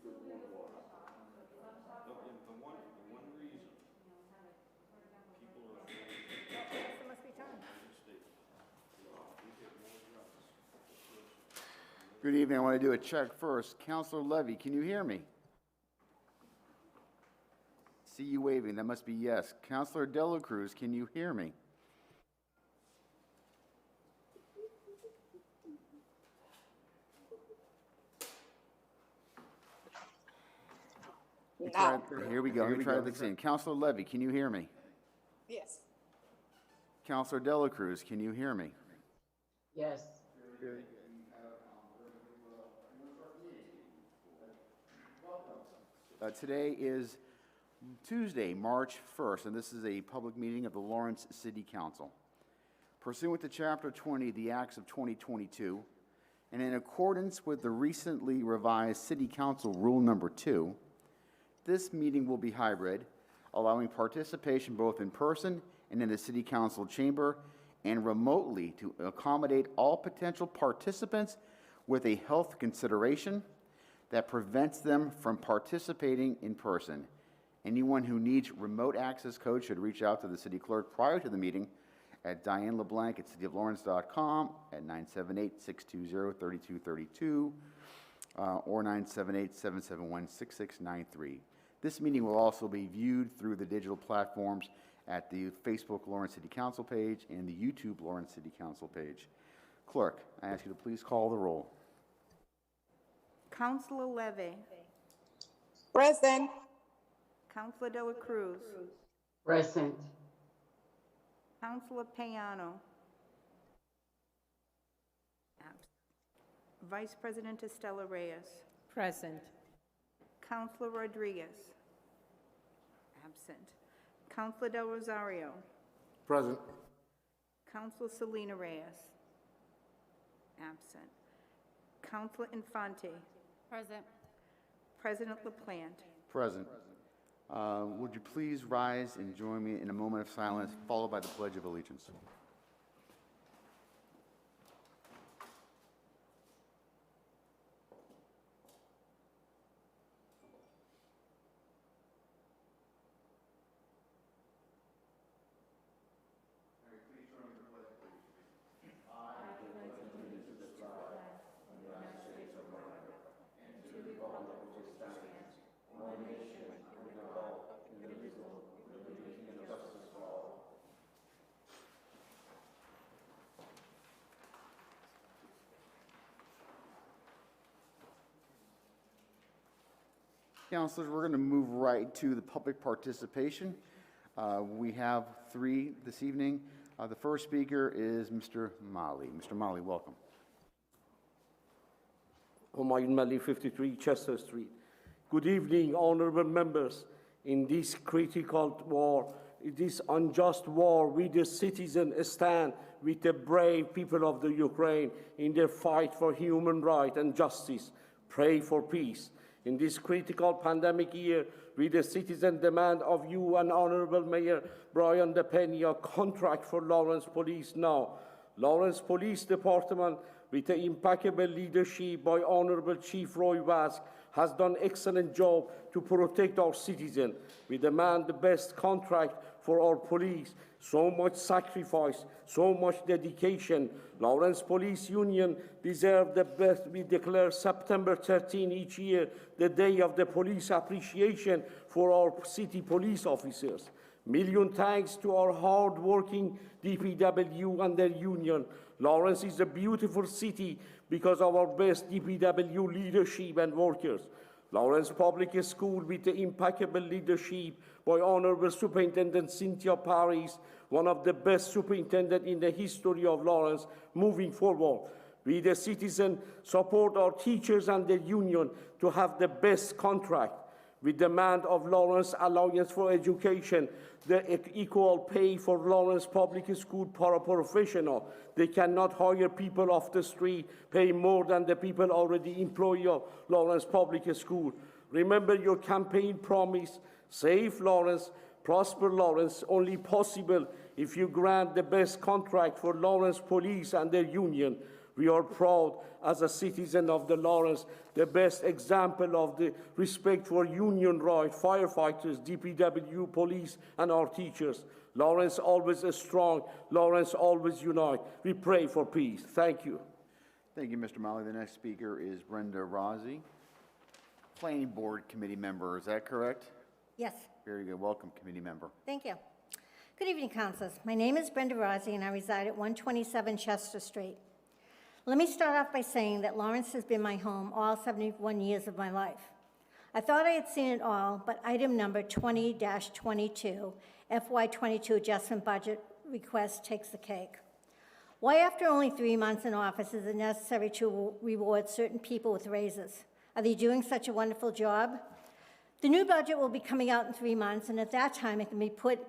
There must be time. Good evening. I want to do a check first. Councilor Levy, can you hear me? See you waving. That must be yes. Councilor Dela Cruz, can you hear me? No. Here we go. Let me try this again. Councilor Levy, can you hear me? Yes. Councilor Dela Cruz, can you hear me? Yes. Today is Tuesday, March 1st, and this is a public meeting of the Lawrence City Council. Pursuant to Chapter 20 of the Acts of 2022, and in accordance with the recently revised City Council Rule Number 2, this meeting will be hybrid, allowing participation both in person and in the City Council chamber and remotely to accommodate all potential participants with a health consideration that prevents them from participating in person. Anyone who needs remote access code should reach out to the city clerk prior to the meeting at Diane LeBlanc at cityoflawrence.com at 978-620-3232 or 978-771-6693. This meeting will also be viewed through the digital platforms at the Facebook Lawrence City Council page and the YouTube Lawrence City Council page. Clerk, I ask you to please call the roll. Councilor Levy. Present. Councilor Dela Cruz. Present. Councilor Payano. Vice President Estela Reyes. Present. Councilor Rodriguez. Absent. Councilor Del Rosario. Present. Councilor Selena Reyes. Absent. Councilor Infante. Present. President LaPlante. Present. Would you please rise and join me in a moment of silence, followed by the Pledge of Allegiance? Councilors, we're going to move right to the public participation. We have three this evening. The first speaker is Mr. Mali. Mr. Mali, welcome. Humayun Mali, 53 Chester Street. Good evening, honorable members. In this critical war, this unjust war, we the citizens stand with the brave people of the Ukraine in their fight for human rights and justice. Pray for peace. In this critical pandemic year, we the citizen demand of you and Honorable Mayor Brian DePena a contract for Lawrence Police now. Lawrence Police Department, with the impeccable leadership by Honorable Chief Roy Vask, has done an excellent job to protect our citizens. We demand the best contract for our police. So much sacrifice, so much dedication. Lawrence Police Union deserve the best. We declare September 13 each year the day of the police appreciation for our city police officers. Million thanks to our hard-working DPW and their union. Lawrence is a beautiful city because of our best DPW leadership and workers. Lawrence Public School, with the impeccable leadership by Honorable Superintendent Cynthia Paris, one of the best superintendents in the history of Lawrence, moving forward. We, the citizens, support our teachers and the union to have the best contract. We demand of Lawrence Alliance for Education the equal pay for Lawrence Public School paraprofessional. They cannot hire people off the street, pay more than the people already employed of Lawrence Public School. Remember your campaign promise, save Lawrence, prosper Lawrence, only possible if you grant the best contract for Lawrence Police and their union. We are proud as a citizen of the Lawrence, the best example of the respect for union rights, firefighters, DPW, police, and our teachers. Lawrence always is strong. Lawrence always unite. We pray for peace. Thank you. Thank you, Mr. Malley. The next speaker is Brenda Rossi, Planning Board Committee member. Is that correct? Yes, Very good. Welcome, committee member. thank you. Good evening, councilors. My name is Brenda Rossi, and I reside at 127 Chester Street. Let me start off by saying that Lawrence has been my home all 71 years of my life. I thought I had seen it all, but item number 20-22, FY22 adjustment budget request takes the cake. Why, after only 3 months in office, is it necessary to reward certain people with raises? Are they doing such a wonderful job? The new budget will be coming out in 3 months, and at that time, it can be put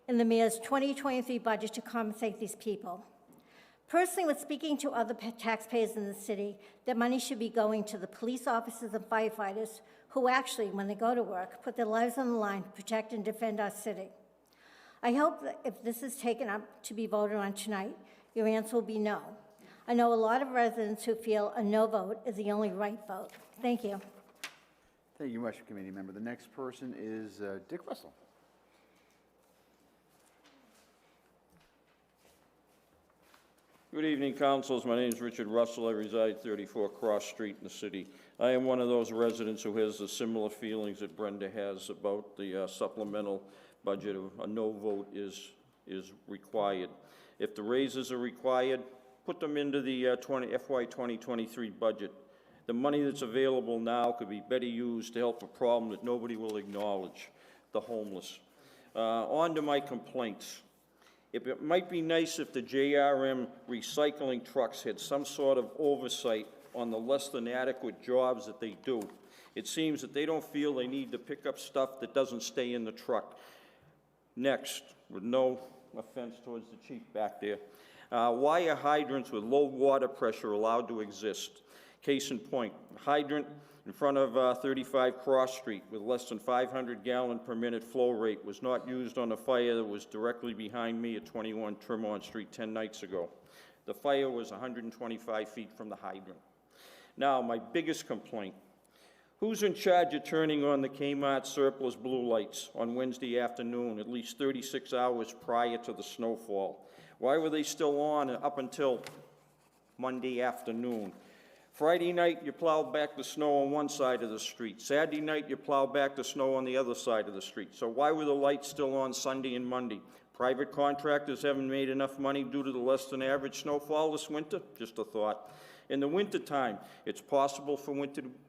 in the mayor's 2023 budget to compensate these people. Personally, with speaking to other taxpayers in the city, that money should be going to the police officers and firefighters who actually, when they go to work, put their lives on the line to protect and defend our city. I hope that if this is taken up to be voted on tonight, your answer will be no. I know a lot of residents who feel a no vote is the only right vote. Thank you. Thank you much, committee member. The next person is Dick Russell. Good evening, councils. My name is Richard Russell. I reside 34 Cross Street in the city. I am one of those residents who has the similar feelings that Brenda has about the supplemental budget. A no vote is required. If the raises are required, put them into the FY 2023 budget. The money that's available now could be better used to help a problem that nobody will acknowledge, the homeless. On to my complaints. It might be nice if the JRM recycling trucks had some sort of oversight on the less than adequate jobs that they do. It seems that they don't feel they need to pick up stuff that doesn't stay in the truck. Next, with no offense towards the chief back there, why are hydrants with low water pressure allowed to exist? Case in point, hydrant in front of 35 Cross Street with less than 500 gallon per minute flow rate was not used on a fire that was directly behind me at 21 Tremont Street 10 nights ago. The fire was 125 feet from the hydrant. Now, my biggest complaint, who's in charge of turning on the Kmart surplus blue lights on Wednesday afternoon, at least 36 hours prior to the snowfall? Why were they still on up until Monday afternoon? Friday night, you plowed back the snow on one side of the street. Saturday night, you plowed back the snow on the other side of the street. So why were the lights still on Sunday and Monday? Private contractors haven't made enough money due to the less than average snowfall this winter? Just a thought. In the wintertime, it's possible for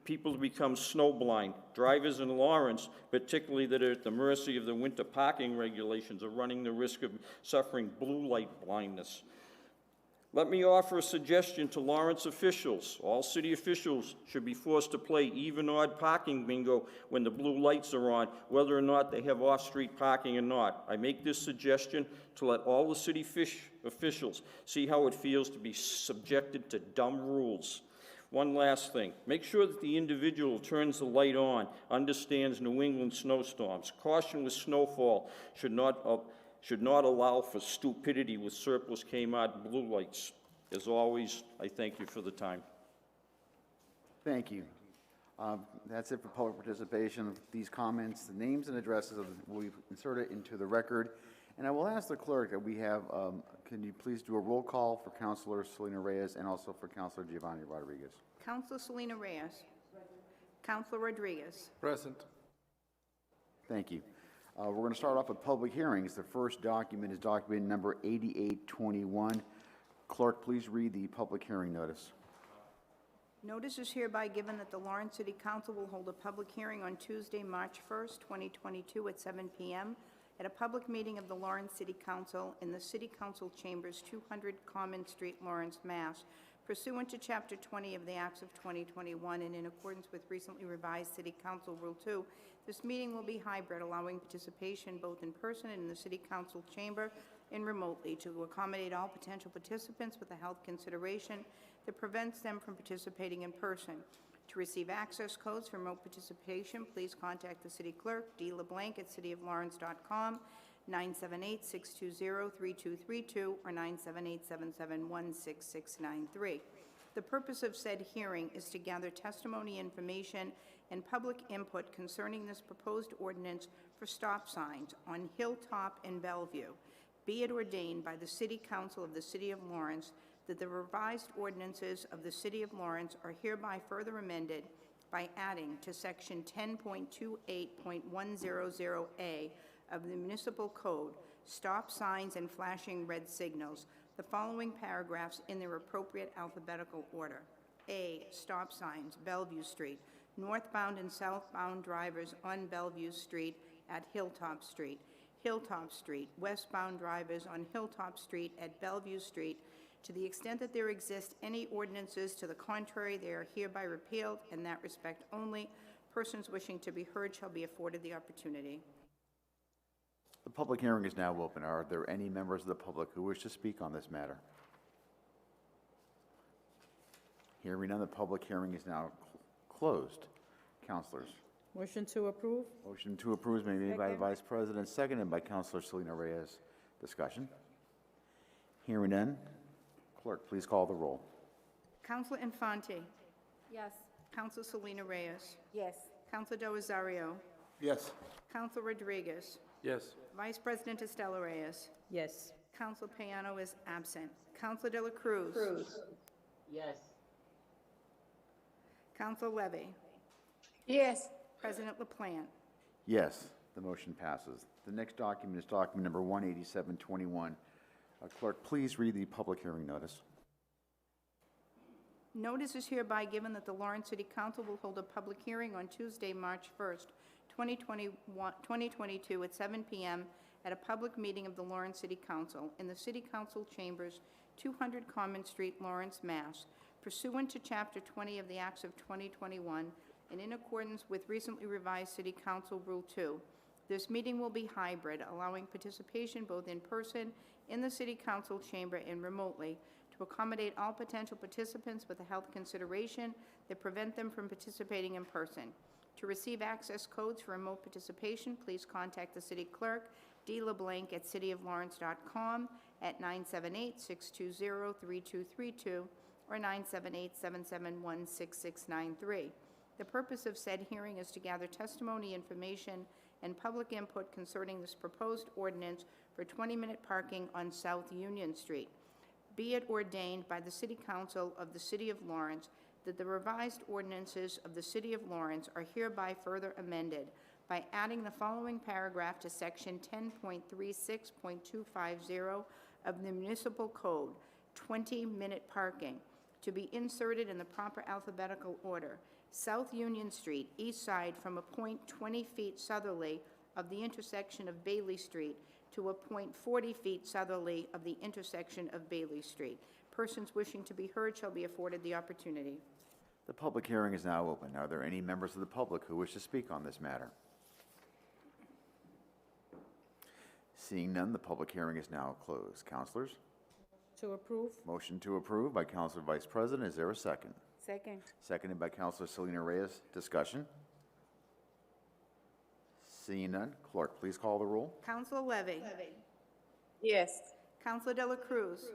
people to become snow blind. Drivers in Lawrence, particularly that are at the mercy of the winter parking regulations, are running the risk of suffering blue light blindness. Let me offer a suggestion to Lawrence officials. All city officials should be forced to play even-odd parking bingo when the blue lights are on, whether or not they have off-street parking or not. I make this suggestion to let all the city officials see how it feels to be subjected to dumb rules. One last thing. Make sure that the individual who turns the light on understands New England snowstorms. Caution with snowfall should not allow for stupidity with surplus Kmart blue lights. As always, I thank you for the time. Thank you. That's it for public participation. These comments, the names and addresses will be inserted into the record. And I will ask the clerk that we have, can you please do a roll call for Councilor Selena Reyes and also for Councilor Giovanni Rodriguez? Councilor Selena Reyes. Councilor Rodriguez. Present. Thank you. We're going to start off with public hearings. The first document is document number 8821. Clerk, please read the public hearing notice. Notice is hereby given that the Lawrence City Council will hold a public hearing on Tuesday, March 1st, 2022 at 7 p.m. at a public meeting of the Lawrence City Council in the City Council Chambers, 200 Common Street, Lawrence, Mass. Pursuant to Chapter 20 of the Acts of 2021 and in accordance with recently revised City Council Rule 2, this meeting will be hybrid, allowing participation both in person and in the City Council chamber and remotely to accommodate all potential participants with a health consideration that prevents them from participating in person. To receive access codes for remote participation, please contact the City Clerk, D. LeBlanc, at cityoflawrence.com, 978-620-3232 or 978-771-6693. The purpose of said hearing is to gather testimony, information, and public input concerning this proposed ordinance for stop signs on Hilltop and Bellevue. Be it ordained by the City Council of the City of Lawrence that the revised ordinances of the City of Lawrence are hereby further amended by adding to Section 10.28.100A of the Municipal Code, stop signs and flashing red signals, the following paragraphs in their appropriate alphabetical order. A, stop signs, Bellevue Street, northbound and southbound drivers on Bellevue Street at Hilltop Street. Hilltop Street, westbound drivers on Hilltop Street at Bellevue Street. To the extent that there exist any ordinances to the contrary, they are hereby repealed. In that respect only, persons wishing to be heard shall be afforded the opportunity. The public hearing is now open. Are there any members of the public who wish to speak on this matter? Hearing none, the public hearing is now closed. Councilors. Motion to approve? Motion to approve is made by the Vice President, seconded by Councilor Selena Reyes. Discussion? Hearing none, clerk, please call the roll. Councilor Infante. Yes. Councilor Selena Reyes. Yes. Councilor Del Rosario. Yes. Councilor Rodriguez. Yes. Vice President Estela Reyes. Yes. Councilor Payano is absent. Councilor De La Cruz. Yes. Councilor Levy. Yes. President LaPlante. Yes, the motion passes. The next document is document number 18721. Clerk, please read the public hearing notice. Notice is hereby given that the Lawrence City Council will hold a public hearing on Tuesday, March 1st, 2022 at 7 p.m. at a public meeting of the Lawrence City Council in the City Council Chambers, 200 Common Street, Lawrence, Mass. Pursuant to Chapter 20 of the Acts of 2021 and in accordance with recently revised City Council Rule 2, this meeting will be hybrid, allowing participation both in person in the City Council chamber and remotely to accommodate all potential participants with a health consideration that prevent them from participating in person. To receive access codes for remote participation, please contact the City Clerk, D. LeBlanc, at cityoflawrence.com at 978-620-3232 or 978-771-6693. The purpose of said hearing is to gather testimony, information, and public input concerning this proposed ordinance for 20-minute parking on South Union Street. Be it ordained by the City Council of the City of Lawrence that the revised ordinances of the City of Lawrence are hereby further amended by adding the following paragraph to Section 10.36.250 of the Municipal Code, 20-minute parking, to be inserted in the proper alphabetical order. South Union Street, east side, from a point 20 feet southerly of the intersection of Bailey Street to a point 40 feet southerly of the intersection of Bailey Street. Persons wishing to be heard shall be afforded the opportunity. The public hearing is now open. Are there any members of the public who wish to speak on this matter? Seeing none, the public hearing is now closed. Councilors? To approve? Motion to approve by Councilor Vice President. Is there a second? Second. Seconded by Councilor Selena Reyes. Discussion? Seeing none, clerk, please call the roll. Councilor Levy. Yes. Councilor De La Cruz.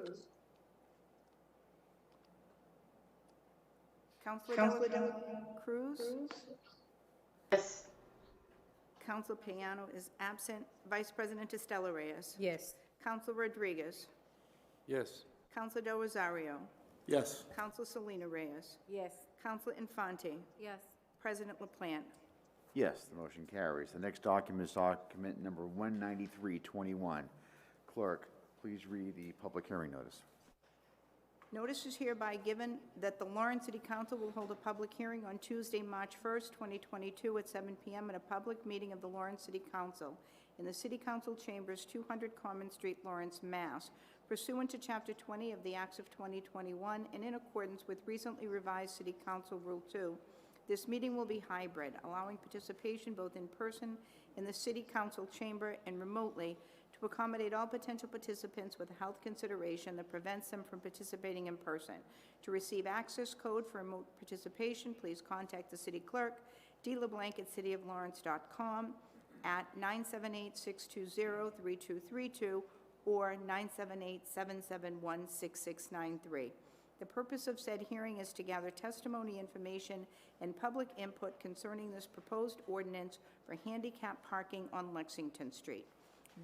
Councilor De La Cruz. Yes. Councilor Payano is absent. Vice President Estela Reyes. Yes. Councilor Rodriguez. Yes. Councilor Del Rosario. Yes. Councilor Selena Reyes. Yes. Councilor Infante. Yes. President LaPlante. Yes, the motion carries. The next document is document number 19321. Clerk, please read the public hearing notice. Notice is hereby given that the Lawrence City Council will hold a public hearing on Tuesday, March 1st, 2022 at 7 p.m. at a public meeting of the Lawrence City Council in the City Council Chambers, 200 Common Street, Lawrence, Mass. Pursuant to Chapter 20 of the Acts of 2021 and in accordance with recently revised City Council Rule 2, this meeting will be hybrid, allowing participation both in person in the City Council chamber and remotely to accommodate all potential participants with a health consideration that prevents them from participating in person. To receive access code for remote participation, please contact the City Clerk, D. LeBlanc, at cityoflawrence.com at 978-620-3232 or 978-771-6693. The purpose of said hearing is to gather testimony, information, and public input concerning this proposed ordinance for handicap parking on Lexington Street.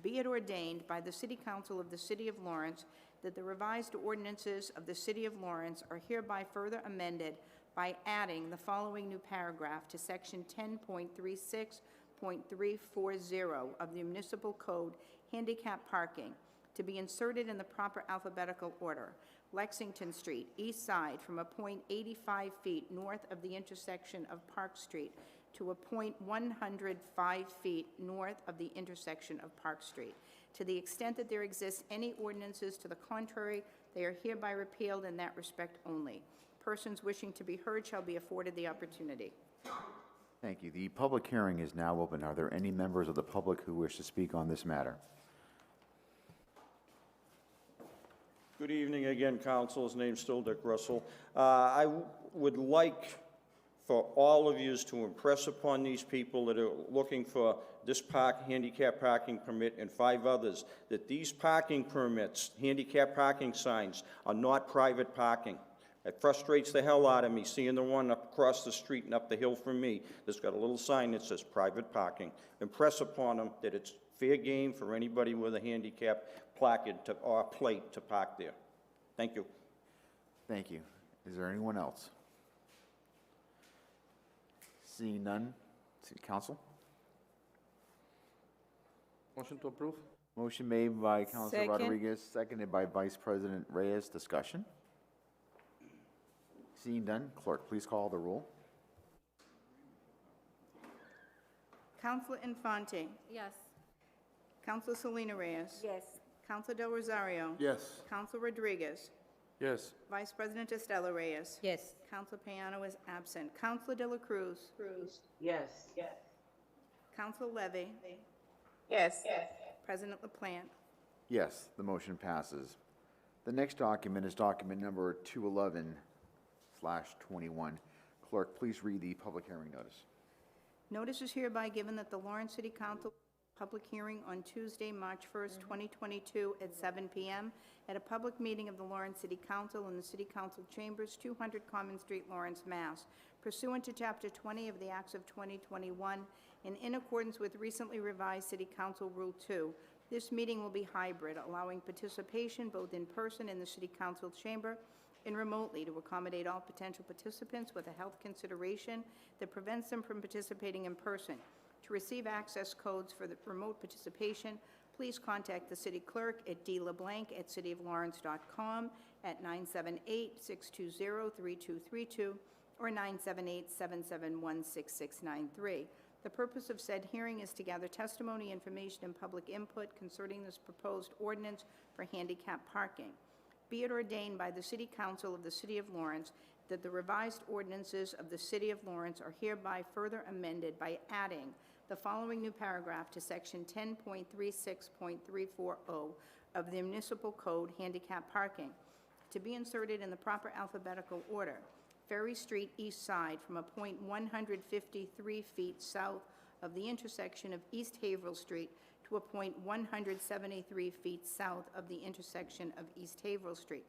Be it ordained by the City Council of the City of Lawrence that the revised ordinances of the City of Lawrence are hereby further amended by adding the following new paragraph to Section 10.36.340 of the Municipal Code, handicap parking, to be inserted in the proper alphabetical order. Lexington Street, east side, from a point 85 feet north of the intersection of Park Street to a point 105 feet north of the intersection of Park Street. To the extent that there exists any ordinances to the contrary, they are hereby repealed in that respect only. Persons wishing to be heard shall be afforded the opportunity. Thank you. The public hearing is now open. Are there any members of the public who wish to speak on this matter? Good evening again, council. His name's still Dick Russell. I would like for all of you to impress upon these people that are looking for this handicap parking permit and 5 others, that these parking permits, handicap parking signs, are not private parking. It frustrates the hell out of me seeing the one up across the street and up the hill from me that's got a little sign that says private parking. Impress upon them that it's fair game for anybody with a handicap placard or plate to park there. Thank you. Thank you. Is there anyone else? Seeing none, City Council? Motion to approve? Motion made by Councilor Second. Rodriguez, seconded by Vice President Reyes. Discussion? Seeing none, clerk, please call the roll. Counselor Infante. Yes. Counselor Selena Reyes. Yes. Counselor Del Rosario. Yes. Counselor Rodriguez. Yes. Vice President Estela Reyes. Yes. Counselor Payano is absent. Counselor De La Cruz. Yes. Yes. Counselor Levy. Yes. President LaPlante. Yes, the motion passes. The next document is document number 211/21. Clerk, please read the public hearing notice. Notice is hereby given that the Lawrence City Council public hearing on Tuesday, March 1st, 2022 at 7 p.m. at a public meeting of the Lawrence City Council in the City Council Chambers, 200 Common Street, Lawrence, Mass. Pursuant to Chapter 20 of the Acts of 2021 and in accordance with recently revised City Council Rule 2, this meeting will be hybrid, allowing participation both in person in the City Council chamber and remotely to accommodate all potential participants with a health consideration that prevents them from participating in person. To receive access codes for the remote participation, please contact the city clerk at dleblanc@cityoflawrence.com at 978-620-3232 or 978-771-6693. The purpose of said hearing is to gather testimony, information, and public input concerning this proposed ordinance for handicap parking. Be it ordained by the City Council of the City of Lawrence that the revised ordinances of the City of Lawrence are hereby further amended by adding the following new paragraph to Section 10.36.340 of the Municipal Code, handicap parking, to be inserted in the proper alphabetical order. Ferry Street, east side, from a point 153 feet south of the intersection of East Haverhill Street to a point 173 feet south of the intersection of East Haverhill Street.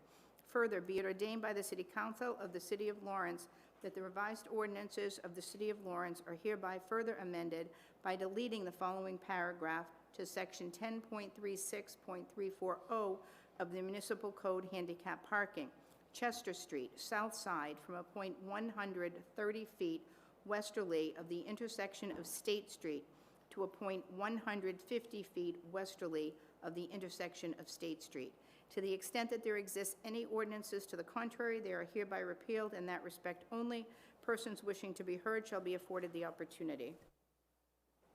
Further, be it ordained by the City Council of the City of Lawrence that the revised ordinances of the City of Lawrence are hereby further amended by deleting the following paragraph to Section 10.36.340 of the Municipal Code, handicap parking. Chester Street, south side, from a point 130 feet westerly of the intersection of State Street to a point 150 feet westerly of the intersection of State Street. To the extent that there exists any ordinances to the contrary, they are hereby repealed in that respect only. Persons wishing to be heard shall be afforded the opportunity.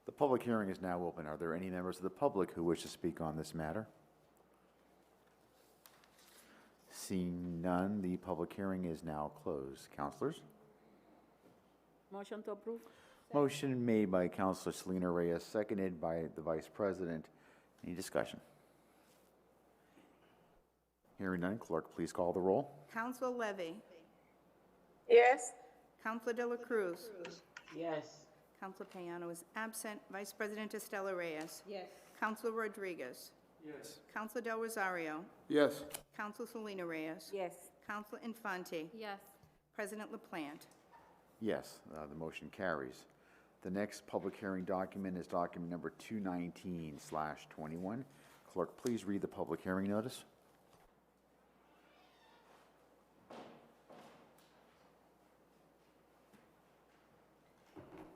The public hearing is now open. Are there any members of the public who wish to speak on this matter? Seeing none, the public hearing is now closed. Councilors? Motion to approve? Motion made by Councilor Selena Reyes, seconded by the Vice President. Any discussion? Hearing none, clerk, please call the roll. Counselor Levy. Yes. Counselor De La Cruz. Yes. Counselor Payano is absent. Vice President Estela Reyes. Yes. Counselor Rodriguez. Yes. Counselor Del Rosario. Yes. Counselor Selena Reyes. Yes. Counselor Infante. Yes. President LaPlante. Yes, the motion carries. The next public hearing document is document number 219/21. Clerk, please read the public hearing notice.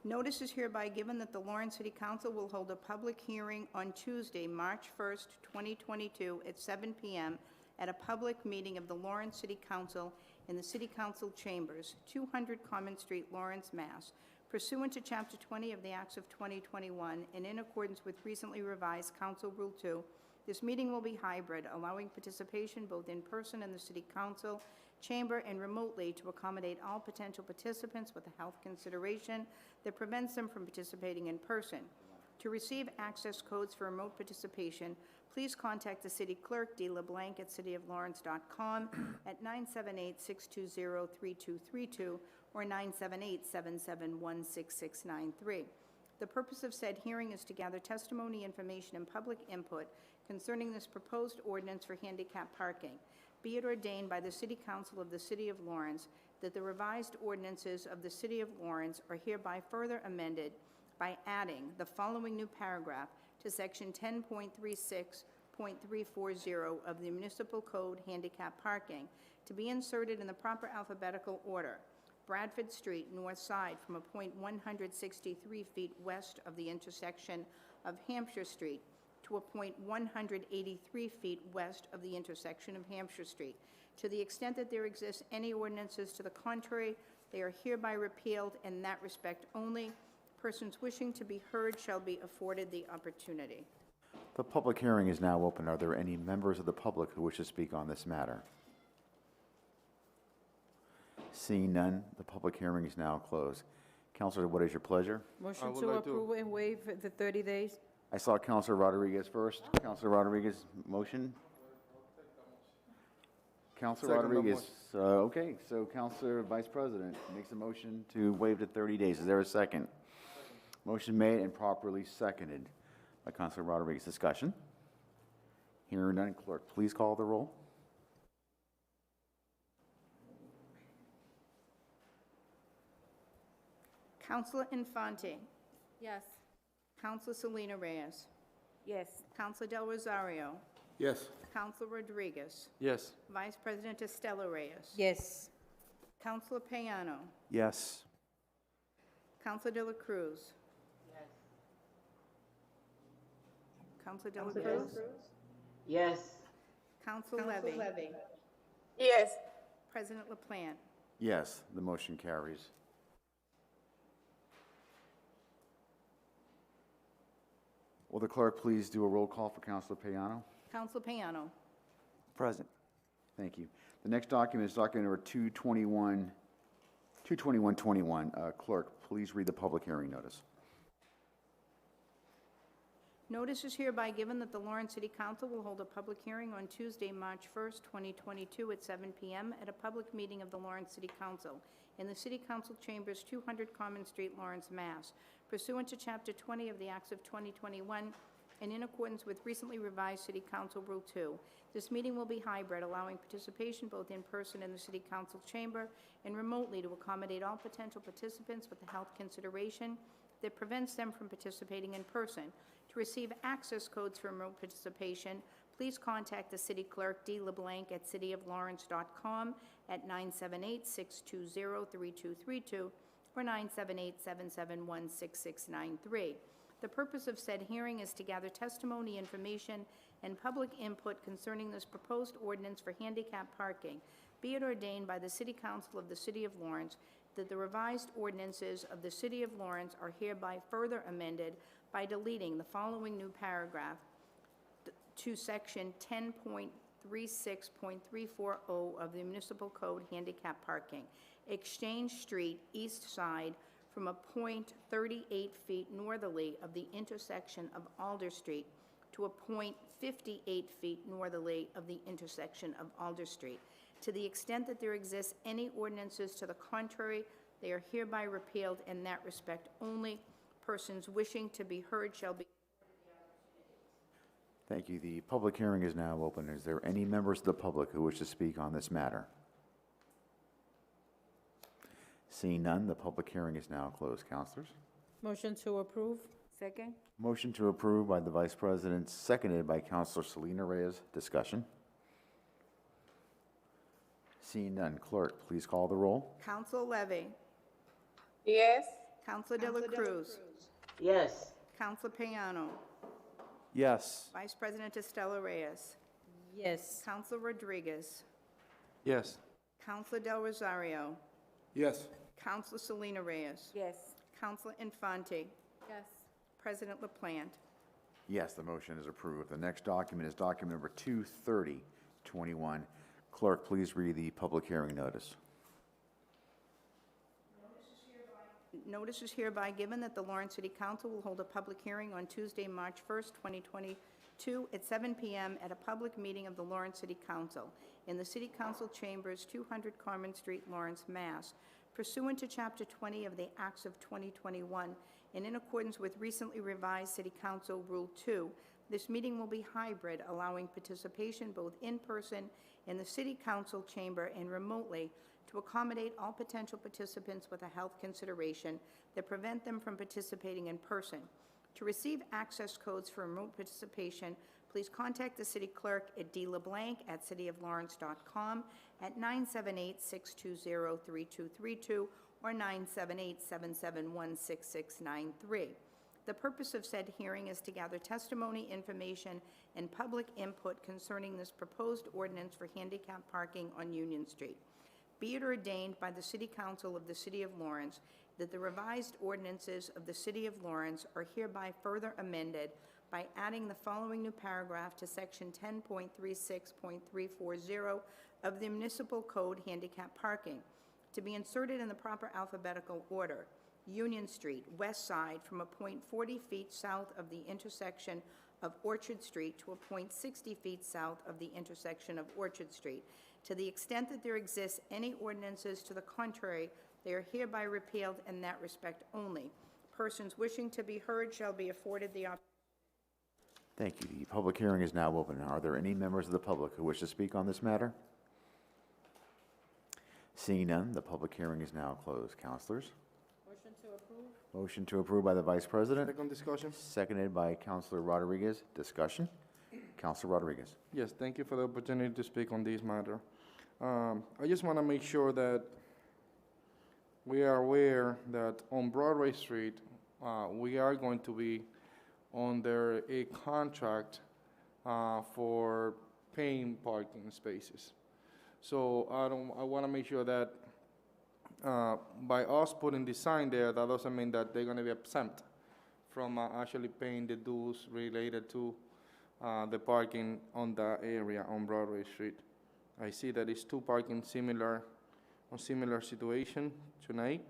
Notice is hereby given that the Lawrence City Council will hold a public hearing on Tuesday, March 1st, 2022, at 7 p.m. at a public meeting of the Lawrence City Council in the City Council Chambers, 200 Common Street, Lawrence, Mass. Pursuant to Chapter 20 of the Acts of 2021 and in accordance with recently revised Council Rule 2, this meeting will be hybrid, allowing participation both in person in the City Council chamber and remotely to accommodate all potential participants with a health consideration that prevents them from participating in person. To receive access codes for remote participation, please contact the city clerk, D. LeBlanc, at cityoflawrence.com at 978-620-3232 or 978-771-6693. The purpose of said hearing is to gather testimony, information, and public input concerning this proposed ordinance for handicap parking. Be it ordained by the City Council of the City of Lawrence that the revised ordinances of the City of Lawrence are hereby further amended by adding the following new paragraph to Section 10.36.340 of the Municipal Code Handicap Parking to be inserted in the proper alphabetical order. Bradford Street, north side, from a point 163 feet west of the intersection of Hampshire Street to a point 183 feet west of the intersection of Hampshire Street. To the extent that there exists any ordinances to the contrary, they are hereby repealed in that respect only. Persons wishing to be heard shall be afforded the opportunity. The public hearing is now open. Are there any members of the public who wish to speak on this matter? Seeing none, the public hearing is now closed. Counselor, what is your pleasure? Motion to approve and waive the 30 days? I saw Counselor Rodriguez first. Counselor Rodriguez, motion? Counselor Second the Rodriguez, okay, so Counselor Vice President makes a motion to waive the 30 days. Is there a second? Motion made and properly seconded by Counselor Rodriguez. Discussion? Hearing none, clerk, please call the roll. Counselor Infante. Yes. Counselor Selena Reyes. Yes. Counselor Del Rosario. Yes. Counselor Rodriguez. Yes. Vice President Estela Reyes. Yes. Counselor Payano. Yes. Counselor De La Cruz. Yes. Counselor De La Cruz. Yes. Counselor Levy. Yes. President LaPlante. Yes, the motion carries. Will the clerk please do a roll call for Counselor Payano? Counselor Payano. Present. Thank you. The next document is document number 22121. Clerk, please read the public hearing notice. Notice is hereby given that the Lawrence City Council will hold a public hearing on Tuesday, March 1st, 2022 at 7 p.m. at a public meeting of the Lawrence City Council in the City Council Chambers, 200 Common Street, Lawrence, Mass. Pursuant to Chapter 20 of the Acts of 2021 and in accordance with recently revised City Council Rule 2, this meeting will be hybrid, allowing participation both in person in the City Council chamber and remotely to accommodate all potential participants with a health consideration that prevents them from participating in person. To receive access codes for remote participation, please contact the city clerk, D. LeBlanc, at cityoflawrence.com at 978-620-3232 or 978-771-6693. The purpose of said hearing is to gather testimony, information, and public input concerning this proposed ordinance for handicap parking. Be it ordained by the City Council of the City of Lawrence that the revised ordinances of the City of Lawrence are hereby further amended by deleting the following new paragraph to Section 10.36.340 of the Municipal Code Handicap Parking. Exchange Street, east side, from a point 38 feet northerly of the intersection of Alder Street to a point 58 feet northerly of the intersection of Alder Street. To the extent that there exists any ordinances to the contrary, they are hereby repealed in that respect only. Persons wishing to be heard shall be. Thank you. The public hearing is now open. Is there any members of the public who wish to speak on this matter? Seeing none, the public hearing is now closed. Councilors? Motion to approve? Second? Motion to approve by the Vice President, seconded by Councilor Selena Reyes. Discussion? Seeing none, clerk, please call the roll. Counsel Levy. Yes. Counselor De La Cruz. Yes. Counselor Payano. Yes. Vice President Estela Reyes. Yes. Counselor Rodriguez. Yes. Counselor Del Rosario. Yes. Counselor Selena Reyes. Yes. Counselor Infante. Yes. President LaPlante. Yes, the motion is approved. The next document is document number 23021. Clerk, please read the public hearing notice. Notice is hereby given that the Lawrence City Council will hold a public hearing on Tuesday, March 1st, 2022, at 7 p.m. at a public meeting of the Lawrence City Council in the City Council Chambers, 200 Carmen Street, Lawrence, Mass., pursuant to Chapter 20 of the Acts of 2021, and in accordance with recently revised City Council Rule 2, this meeting will be hybrid, allowing participation both in person in the City Council chamber and remotely to accommodate all potential participants with a health consideration that prevent them from participating in person. To receive access codes for remote participation, please contact the city clerk at dleblanc@cityoflawrence.com at 978-620-3232 or 978-771-6693. The purpose of said hearing is to gather testimony, information, and public input concerning this proposed ordinance for handicap parking on Union Street. Be it ordained by the City Council of the City of Lawrence that the revised ordinances of the City of Lawrence are hereby further amended by adding the following new paragraph to Section 10.36.340 of the Municipal Code Handicap Parking, to be inserted in the proper alphabetical order. Union Street, west side, from a point 40 feet south of the intersection of Orchard Street to a point 60 feet south of the intersection of Orchard Street. To the extent that there exists any ordinances to the contrary, they are hereby repealed in that respect only. Persons wishing to be heard shall be afforded the opportunity. Thank you. The public hearing is now open. Are there any members of the public who wish to speak on this matter? Seeing none, the public hearing is now closed. Councilors? Motion to approve? Motion to approve by the Vice President, Second discussion? seconded by Councilor Rodriguez. Discussion? Councilor Rodriguez. Yes, thank you for the opportunity to speak on this matter. I just want to make sure that we are aware that on Broadway Street, we are going to be under a contract for paying parking spaces. So I want to make sure that by us putting the sign there, that doesn't mean that they're going to be exempt from actually paying the dues related to the parking on that area on Broadway Street. I see that it's two parking similar situation tonight.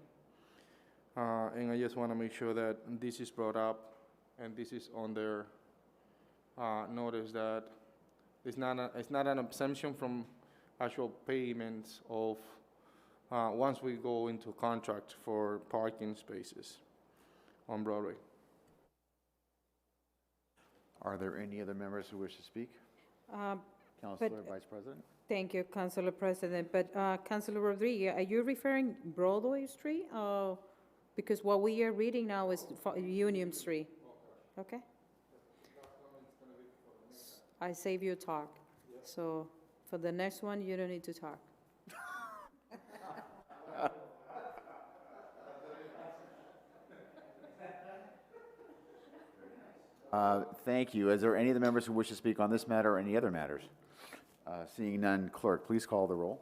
And I just want to make sure that this is brought up and this is on their notice that it's not an exemption from actual payments of once we go into contract for parking spaces on Broadway. Are there any other members who wish to speak? Councilor Vice President? Thank you, Councilor President. But Councilor Rodriguez, are you referring Broadway Street? Because what we are reading now is Union Street. Okay? I save you talk. So for the next one, you don't need to talk. Thank you. Is there any of the members who wish to speak on this matter or any other matters? Seeing none, clerk, please call the roll.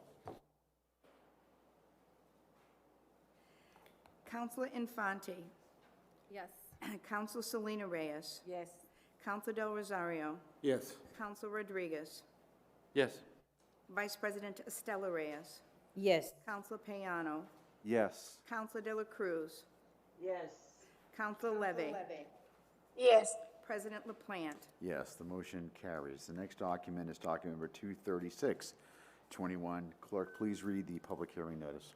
Counselor Infante. Yes. Counselor Selena Reyes. Yes. Counselor Del Rosario. Yes. Counselor Rodriguez. Yes. Vice President Estela Reyes. Yes. Counselor Payano. Yes. Counselor De La Cruz. Yes. Counselor Levy. Yes. President LaPlante. Yes, the motion carries. The next document is document number 23621. Clerk, please read the public hearing notice.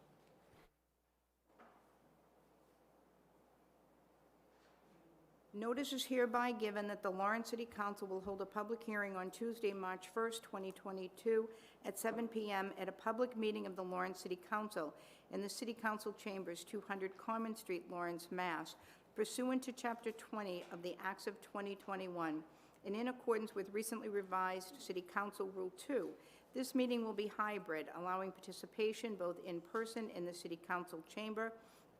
Notice is hereby given that the Lawrence City Council will hold a public hearing on Tuesday, March 1st, 2022, at 7 p.m. at a public meeting of the Lawrence City Council in the City Council Chambers, 200 Carmen Street, Lawrence, Mass., pursuant to Chapter 20 of the Acts of 2021, and in accordance with recently revised City Council Rule 2. This meeting will be hybrid, allowing participation both in person in the City Council chamber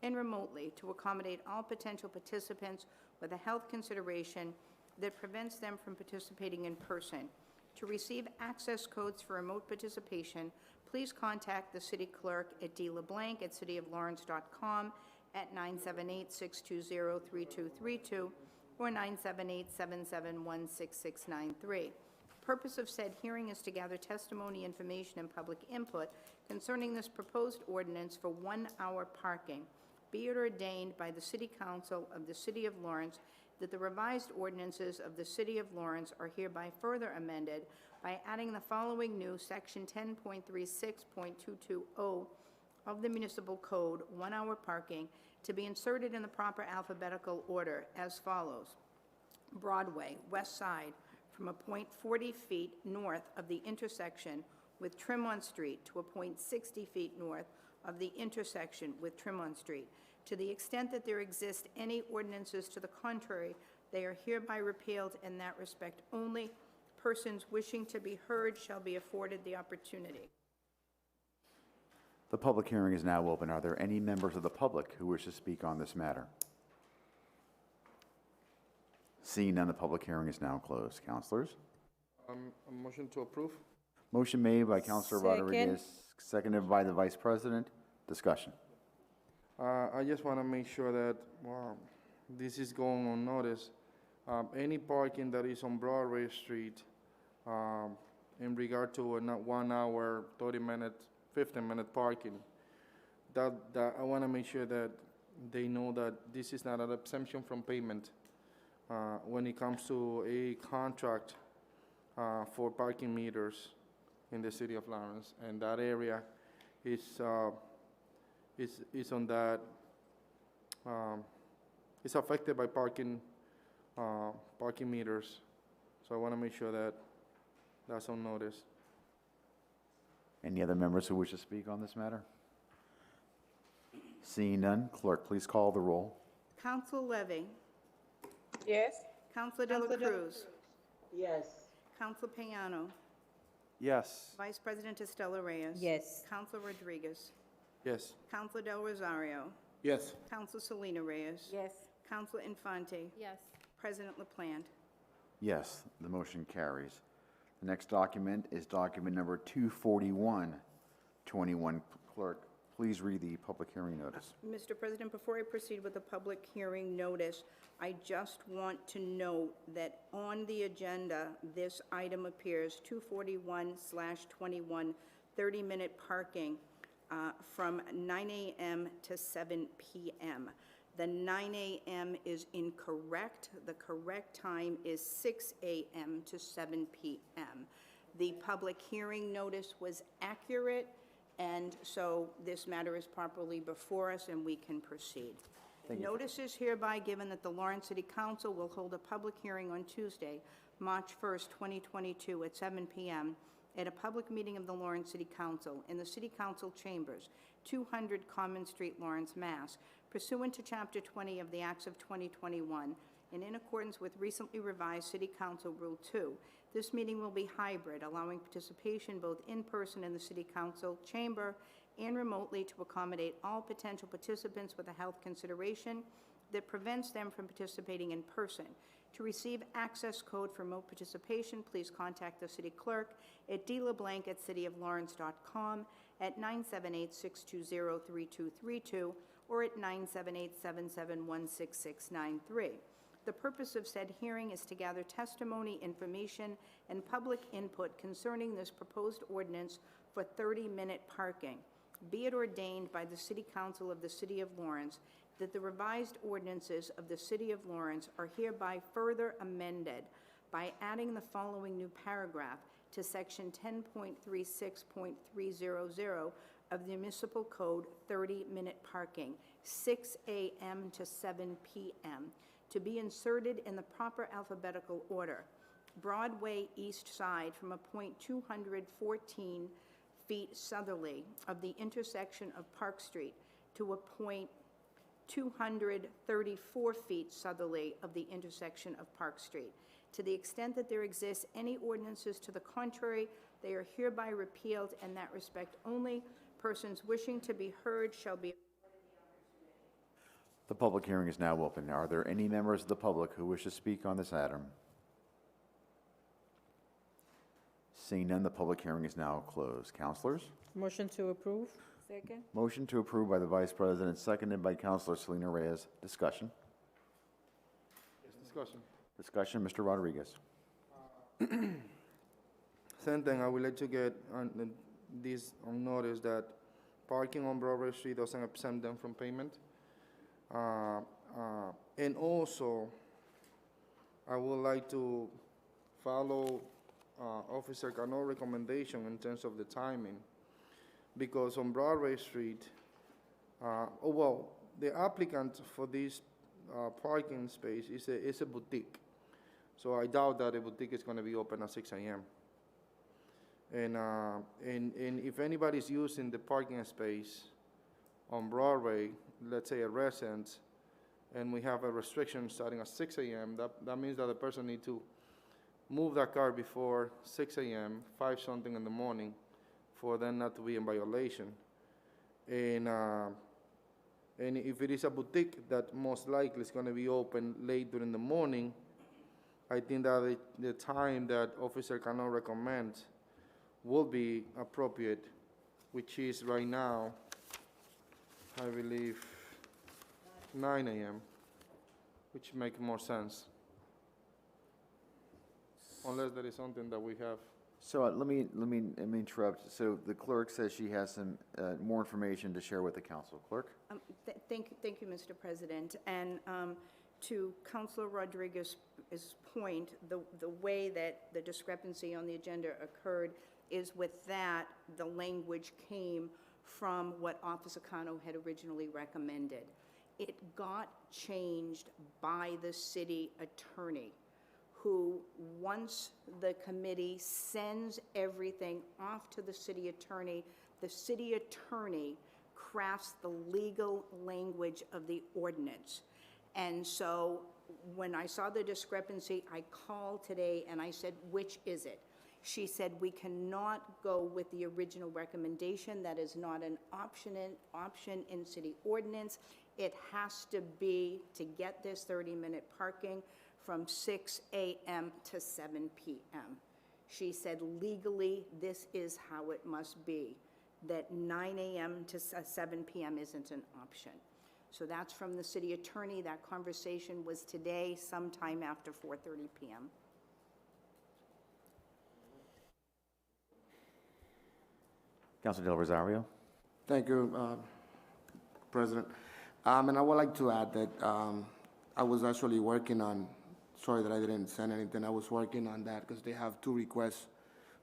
and remotely to accommodate all potential participants with a health consideration that prevents them from participating in person. To receive access codes for remote participation, please contact the city clerk at dleblanc@cityoflawrence.com at 978-620-3232 or 978-771-6693. The purpose of said hearing is to gather testimony, information, and public input concerning this proposed ordinance for 1-hour parking. Be it ordained by the City Council of the City of Lawrence that the revised ordinances of the City of Lawrence are hereby further amended by adding the following new Section 10.36.220 of the Municipal Code, 1-hour parking, to be inserted in the proper alphabetical order as follows. Broadway, west side, from a point 40 feet north of the intersection with Tremont Street to a point 60 feet north of the intersection with Tremont Street. To the extent that there exist any ordinances to the contrary, they are hereby repealed in that respect only. Persons wishing to be heard shall be afforded the opportunity. The public hearing is now open. Are there any members of the public who wish to speak on this matter? Seeing none, the public hearing is now closed. Councilors? A motion to approve? Motion made by Councilor Second. Rodriguez, seconded by the Vice President. Discussion. I just want to make sure that this is going on notice. Any parking that is on Broadway Street in regard to a 1 hour, 30-minute, 15-minute parking, that I want to make sure that they know that this is not an exemption from payment when it comes to a contract for parking meters in the City of Lawrence. And that area is on that, it's affected by parking meters. So I want to make sure that that's on notice. Any other members who wish to speak on this matter? Seeing none, clerk, please call the roll. Counsel Levy. Yes. Counselor De La Cruz. Yes. Counselor Payano. Yes. Vice President Estela Reyes. Yes. Counselor Rodriguez. Yes. Counselor Del Rosario. Yes. Counselor Selena Reyes. Yes. Counselor Infante. Yes. President LaPlante. Yes, the motion carries. The next document is document number 24121. Clerk, please read the public hearing notice. Mr. President, before I proceed with the public hearing notice, I just want to note that on the agenda, this item appears 241/21, 30-minute parking from 9 a.m. to 7 p.m. The 9 a.m. is incorrect. The correct time is 6 a.m. to 7 p.m. The public hearing notice was accurate, and so this matter is properly before us, and we can proceed. Notice is hereby given that the Lawrence City Council will hold a public hearing on Tuesday, March 1st, 2022, at 7 p.m. at a public meeting of the Lawrence City Council in the City Council Chambers, 200 Common Street, Lawrence, Mass., pursuant to Chapter 20 of the Acts of 2021, and in accordance with recently revised City Council Rule 2. This meeting will be hybrid, allowing participation both in person in the City Council chamber and remotely to accommodate all potential participants with a health consideration that prevents them from participating in person. To receive access code for remote participation, please contact the city clerk at dleblanc@cityoflawrence.com at 978-620-3232 or at 978-771-6693. The purpose of said hearing is to gather testimony, information, and public input concerning this proposed ordinance for 30-minute parking. Be it ordained by the City Council of the City of Lawrence that the revised ordinances of the City of Lawrence are hereby further amended by adding the following new paragraph to Section 10.36.300 of the Municipal Code, 30-minute parking, 6 a.m. to 7 p.m., to be inserted in the proper alphabetical order. Broadway east side from a point 214 feet southerly of the intersection of Park Street to a point 234 feet southerly of the intersection of Park Street. To the extent that there exists any ordinances to the contrary, they are hereby repealed, and that respect only. Persons wishing to be heard shall be. The public hearing is now open. Are there any members of the public who wish to speak on this item? Seeing none, the public hearing is now closed. Councilors? Motion to approve? Second. Motion to approve by the Vice President, seconded by Councilor Selena Reyes. Discussion? Discussion. Discussion, Mr. Rodriguez. Same thing, I would like to get on this on notice that parking on Broadway Street doesn't exempt them from payment. And also, I would like to follow Officer Cano's recommendation in terms of the timing, because on Broadway Street, the applicant for this parking space is a boutique. So I doubt that a boutique is going to be open at 6 a.m. And if anybody's using the parking space on Broadway, let's say a residence, and we have a restriction starting at 6 a.m., that means that the person needs to move that car before 6 a.m., 5 something in the morning, for them not to be in violation. And if it is a boutique that most likely is going to be open late during the morning, I think that the time that Officer Cano recommends will be appropriate, which is right now, I believe, 9 a.m., which makes more sense. Unless there is something that we have. So let me interrupt. So the clerk says she has some more information to share with the council. Clerk? Thank you, Mr. President. And to Councilor Rodriguez's point, the way that the discrepancy on the agenda occurred is with that, the language came from what Officer Cano had originally recommended. It got changed by the city attorney, who, once the committee sends everything off to the city attorney crafts the legal language of the ordinance. And so when I saw the discrepancy, I called today and I said, which is it? She said, we cannot go with the original recommendation. That is not an option in city ordinance. It has to be to get this 30-minute parking from 6 a.m. to 7 p.m. She said, legally, this is how it must be, that 9 a.m. to 7 p.m. isn't an option. So that's from the city attorney. That conversation was today, sometime after 4:30 p.m. Councilor Del Rosario? Thank you, President. And I would like to add that I was actually working on, sorry that I didn't send anything, I was working on that because they have 2 requests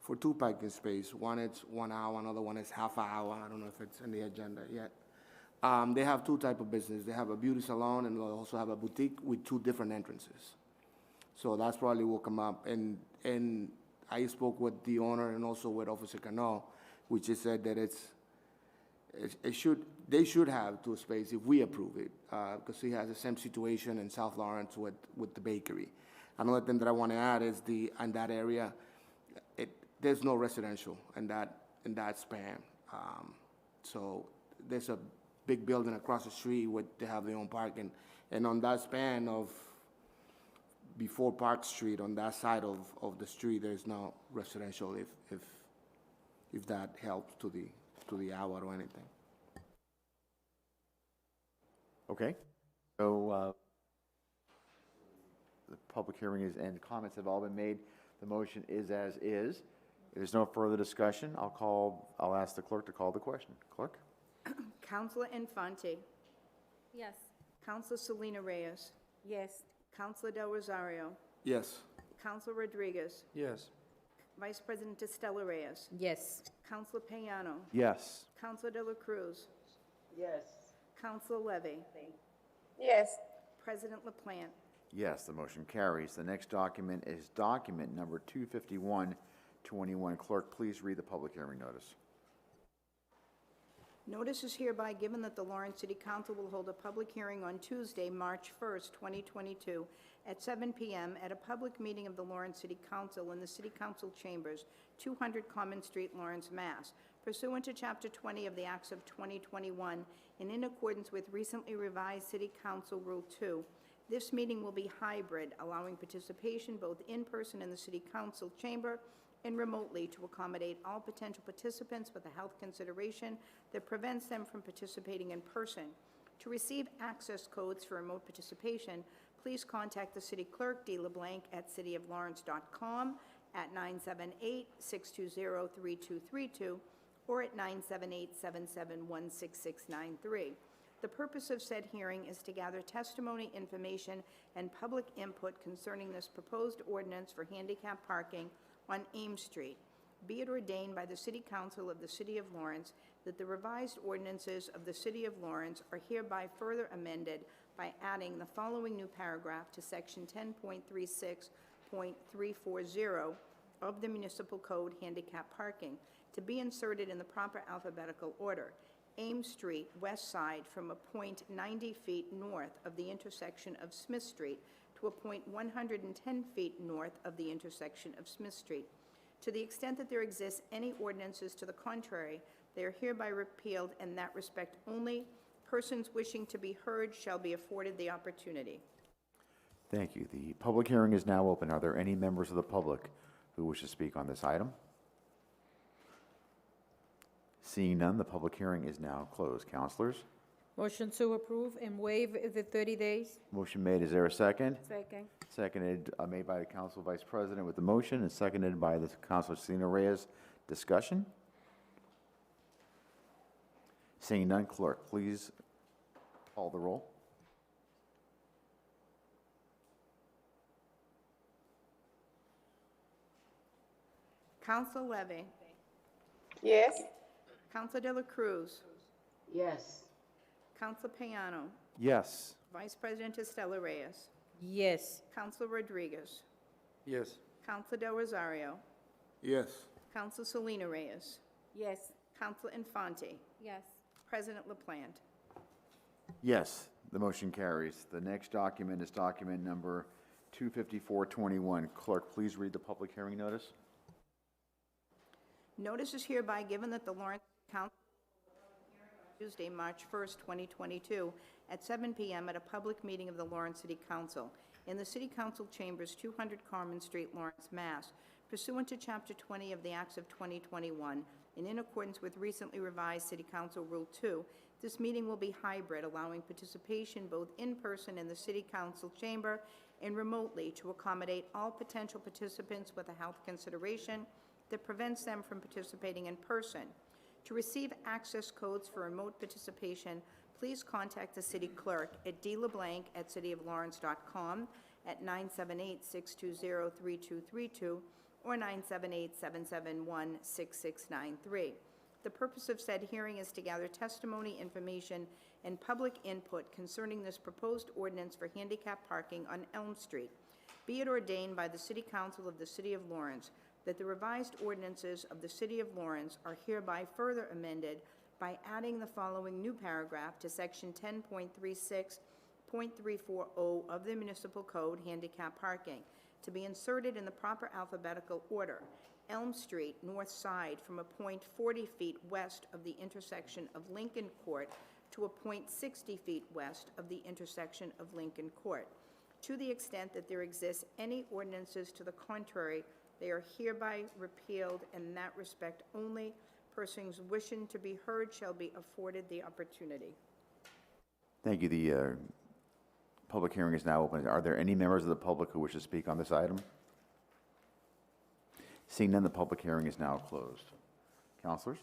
for 2 parking spaces. One is 1 hour, another one is half an hour. I don't know if it's in the agenda yet. They have 2 types of business. They have a beauty salon and they also have a boutique with 2 different entrances. So that's probably will come up. And I spoke with the owner and also with Officer Cano, which has said that they should have 2 spaces if we approve it, because he has the same situation in South Lawrence with the bakery. Another thing that I want to add is in that area, there's no residential in that span. So there's a big building across the street they have their own parking, and on that span of before Park Street, on that side of the street, there's no residential. If that helps to the hour or anything. Okay. So the public hearing is, and comments have all been made. The motion is as is. If there's no further discussion, I'll ask the clerk to call the question. Clerk? Councilor Infante. Yes. Councilor Selena Reyes. Yes. Councilor Del Rosario. Yes. Councilor Rodriguez. Yes. Vice President Estela Reyes. Yes. Councilor Payano. Yes. Councilor De La Cruz. Yes. Councilor Levy. Yes. President LaPlante. Yes, the motion carries. The next document is document number 25121. Clerk, please read the public hearing notice. Notice is hereby given that the Lawrence City Council will hold a public hearing on Tuesday, March 1st, 2022, at 7 p.m. at a public meeting of the Lawrence City Council in the City Council Chambers, 200 Common Street, Lawrence, Mass., pursuant to Chapter 20 of the Acts of 2021 and in accordance with recently revised City Council Rule 2. This meeting will be hybrid, allowing participation both in person in the City Council chamber and remotely to accommodate all potential participants with a health consideration that prevents them from participating in person. To receive access codes for remote participation, please contact the city clerk, D. LeBlanc, at cityoflawrence.com at 978-620-3232 or at 978-771-6693. The purpose of said hearing is to gather testimony, information, and public input concerning this proposed ordinance for handicap parking on Ames Street. Be it ordained by the City Council of the City of Lawrence that the revised ordinances of the City of Lawrence are hereby further amended by adding the following new paragraph to Section 10.36.340 of the Municipal Code Handicap Parking to be inserted in the proper alphabetical order. Ames Street, west side, from a point 90 feet north of the intersection of Smith Street to a point 110 feet north of the intersection of Smith Street. To the extent that there exists any ordinances to the contrary, they are hereby repealed, and in that respect only. Persons wishing to be heard shall be afforded the opportunity. Thank you. The public hearing is now open. Are there any members of the public who wish to speak on this item? Seeing none, the public hearing is now closed. Councilors? Motion to approve and waive the 30 days. Motion made. Is there a second? Second. Seconded, made by the Council Vice President with the motion and seconded by the Councilor Selena Reyes. Discussion? Seeing none, clerk, please call the roll. Counsel Levy. Yes. Counsel De La Cruz. Yes. Counsel Payano. Yes. Vice President Estela Reyes. Yes. Counsel Rodriguez. Yes. Counsel Del Rosario. Yes. Counsel Selena Reyes. Yes. Counsel Infante. Yes. President LaPlante. Yes, the motion carries. The next document is document number 25421. Clerk, please read the public hearing notice. Notice is hereby given that the Lawrence Council Tuesday, March 1st, 2022, at 7 p.m. at a public meeting of the Lawrence City Council in the City Council Chambers, 200 Carmen Street, Lawrence, Mass., pursuant to Chapter 20 of the Acts of 2021 and in accordance with recently revised City Council Rule 2. This meeting will be hybrid, allowing participation both in person in the City Council chamber and remotely to accommodate all potential participants with a health consideration that prevents them from participating in person. To receive access codes for remote participation, please contact the city clerk at dleblanc@cityoflawrence.com at 978-620-3232 or 978-771-6693. The purpose of said hearing is to gather testimony, information, and public input concerning this proposed ordinance for handicap parking on Elm Street. Be it ordained by the City Council of the City of Lawrence that the revised ordinances of the City of Lawrence are hereby further amended by adding the following new paragraph to Section 10.36.340 of the Municipal Code Handicap Parking to be inserted in the proper alphabetical order. Elm Street, north side, from a point 40 feet west of the intersection of Lincoln Court to a point 60 feet west of the intersection of Lincoln Court. To the extent that there exists any ordinances to the contrary, they are hereby repealed, and in that respect only. Persons wishing to be heard shall be afforded the opportunity. Thank you. The public hearing is now open. Are there any members of the public who wish to speak on this item? Seeing none, the public hearing is now closed. Councilors?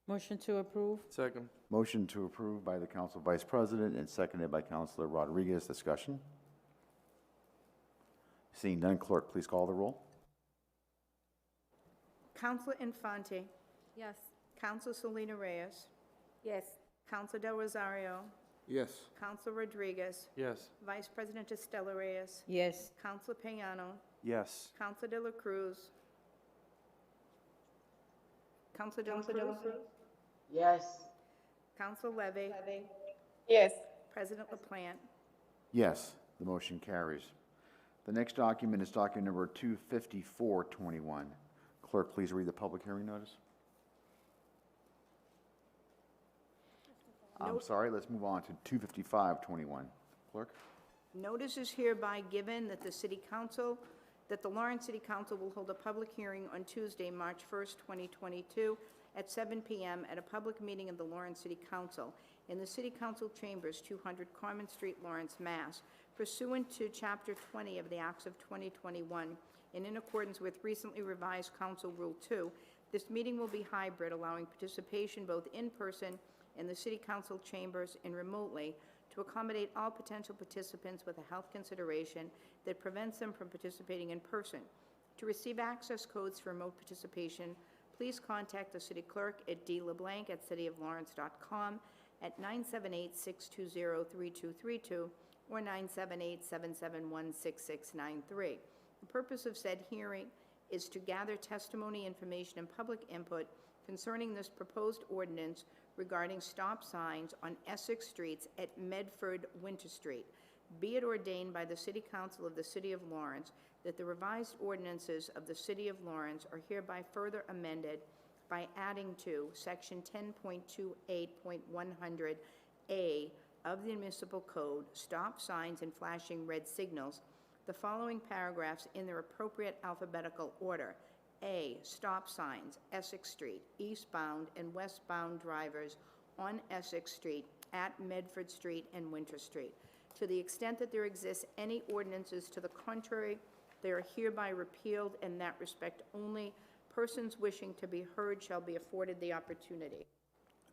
Motion to approve. Second. Motion to approve by the Council Vice President and seconded by Councilor Rodriguez. Discussion? Seeing none, clerk, please call the roll. Counsel Infante. Yes. Counsel Selena Reyes. Yes. Counsel Del Rosario. Yes. Counsel Rodriguez. Yes. Vice President Estela Reyes. Yes. Counsel Payano. Yes. Counsel De La Cruz. Counsel De La Cruz. Yes. Counsel Levy. Yes. President LaPlante. Yes, the motion carries. The next document is document number 25421. Clerk, please read the public hearing notice. I'm sorry, let's move on to 25521. Clerk? Notice is hereby given that the Lawrence City Council will hold a public hearing on Tuesday, March 1st, 2022, at 7 p.m. at a public meeting of the Lawrence City Council in the City Council Chambers, 200 Common Street, Lawrence, Mass., pursuant to Chapter 20 of the Acts of 2021, and in accordance with recently revised Council Rule 2. This meeting will be hybrid, allowing participation both in person in the City Council chambers and remotely to accommodate all potential participants with a health consideration that prevents them from participating in person. To receive access codes for remote participation, please contact the city clerk at dleblanc@cityoflawrence.com at 978-620-3232 or 978-771-6693. The purpose of said hearing is to gather testimony, information, and public input concerning this proposed ordinance regarding stop signs on Essex Streets at Medford Winter Street. Be it ordained by the City Council of the City of Lawrence that the revised ordinances of the City of Lawrence are hereby further amended by adding to Section 10.28.100A of the Municipal Code, stop signs and flashing red signals, the following paragraphs in their appropriate alphabetical order. A, stop signs, Essex Street, eastbound and westbound drivers on Essex Street, at Medford Street and Winter Street. To the extent that there exists any ordinances to the contrary, they are hereby repealed. In that respect only, persons wishing to be heard shall be afforded the opportunity.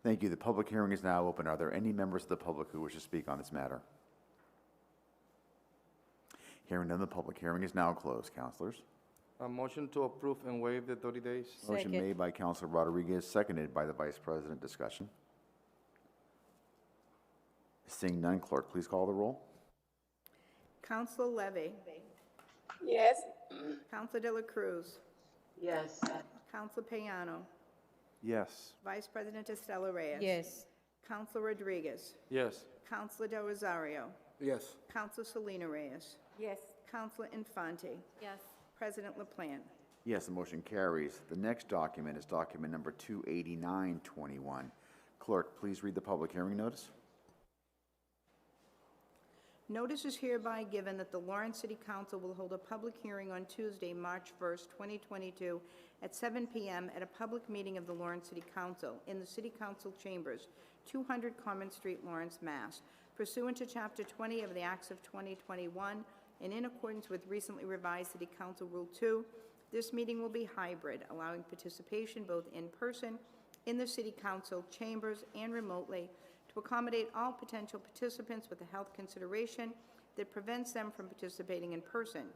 Thank you. The public hearing is now open. Are there any members of the public who wish to speak on this matter? Hearing none, the public hearing is now closed. Councilors? A motion to approve and waive the 30 days. Motion Second. made by Councilor Rodriguez, seconded by the Vice President. Discussion. Seeing none, clerk, please call the roll. Counsel Levy. Yes. Counsel De La Cruz. Yes. Counsel Payano. Yes. Vice President Estela Reyes. Yes. Counsel Rodriguez. Yes. Counsel Del Rosario. Yes. Counsel Selena Reyes. Yes. Counsel Infante. Yes. President LaPlante. Yes, the motion carries. The next document is document number 28921. Clerk, please read the public hearing notice. Notice is hereby given that the Lawrence City Council will hold a public hearing on Tuesday, March 1st, 2022, at 7 p.m. at a public meeting of the Lawrence City Council in the City Council Chambers, 200 Common Street, Lawrence, Mass., pursuant to Chapter 20 of the Acts of 2021, and in accordance with recently revised City Council Rule 2, this meeting will be hybrid, allowing participation both in person in the City Council chambers and remotely to accommodate all potential participants with a health consideration that prevents them from participating in person.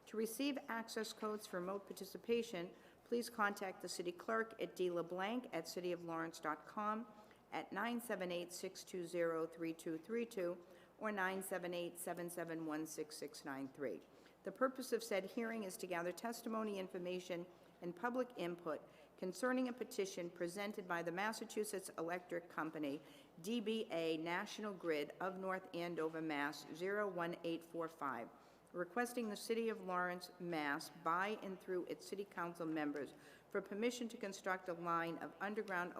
To receive access codes for remote participation, please contact the city clerk at dleblanc@cityoflawrence.com at 978-620-3232 or 978-771-6693. The purpose of said hearing is to gather testimony, information, and public input concerning a petition presented by the Massachusetts Electric Company, DBA National Grid of North Andover, Mass. 01845, requesting the City of Lawrence, Mass. By and through its City Council members for permission to construct a line of underground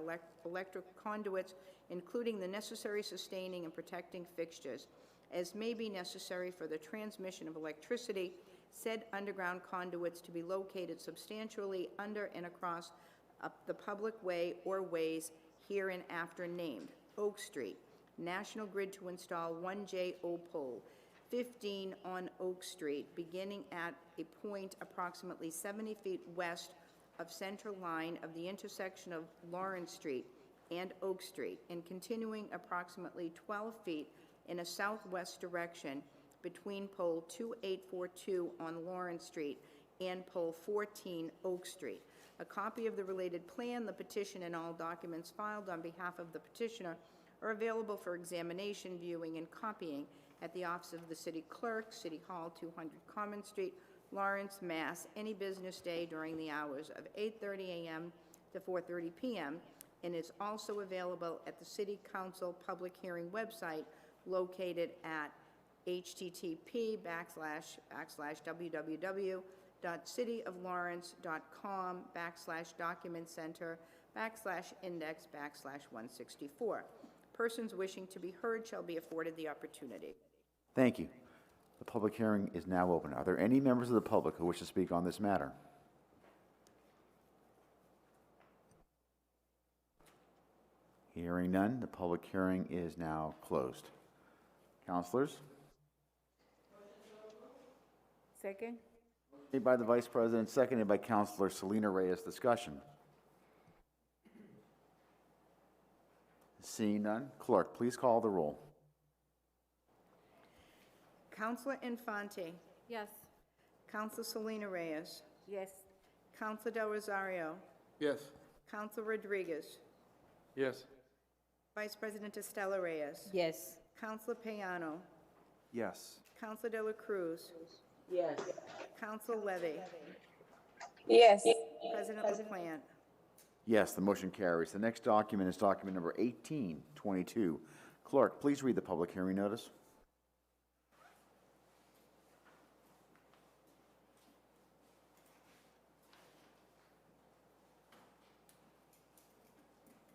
electric conduits, including the necessary sustaining and protecting fixtures, as may be necessary for the transmission of electricity, said underground conduits to be located substantially under and across the public way or ways hereinafter named. Oak Street, National Grid to install 1 JO pole, 15 on Oak Street, beginning at a point approximately 70 feet west of center line of the intersection of Lawrence Street and Oak Street, and continuing approximately 12 feet in a southwest direction between pole 2842 on Lawrence Street and pole 14 Oak Street. A copy of the related plan, the petition, and all documents filed on behalf of the petitioner are available for examination, viewing, and copying at the office of the city clerk, City Hall, 200 Common Street, Lawrence, Mass., any business day during the hours of 8:30 a.m. to 4:30 p.m., and is also available at the City Council Public Hearing website located at http://www.cityoflawrence.com/document center/index/164. Persons wishing to be heard shall be afforded the opportunity. Thank you. The public hearing is now open. Are there any members of the public who wish to speak on this matter? Hearing none, the public hearing is now closed. Councilors? Second? Made by the Vice President, seconded by Councilor Selena Reyes. Discussion. Seeing none, clerk, please call the roll. Counselor Infante. Yes. Counselor Selena Reyes. Yes. Counselor Del Rosario. Yes. Counselor Rodriguez. Yes. Vice President Estela Reyes. Yes. Counselor Payano. Yes. Counselor De La Cruz. Yes. Counselor Levy. Yes. President LaPlante. Yes, the motion carries. The next document is document number 1822. Clerk, please read the public hearing notice.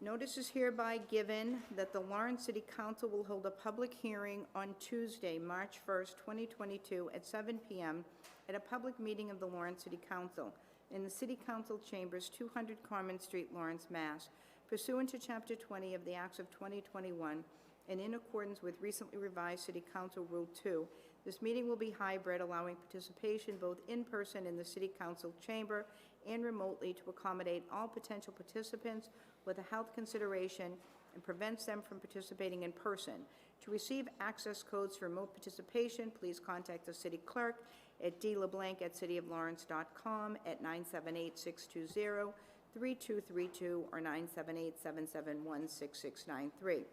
Notice is hereby given that the Lawrence City Council will hold a public hearing on Tuesday, March 1st, 2022, at 7 p.m. at a public meeting of the Lawrence City Council in the City Council Chambers, 200 Common Street, Lawrence, Mass. Pursuant to Chapter 20 of the Acts of 2021 and in accordance with recently revised City Council Rule 2, this meeting will be hybrid, allowing participation both in person in the City Council chamber and remotely to accommodate all potential participants with a health consideration and prevents them from participating in person. To receive access codes for remote participation, please contact the city clerk at dleblanc@cityoflawrence.com at 978-620-3232 or 978-771-6693.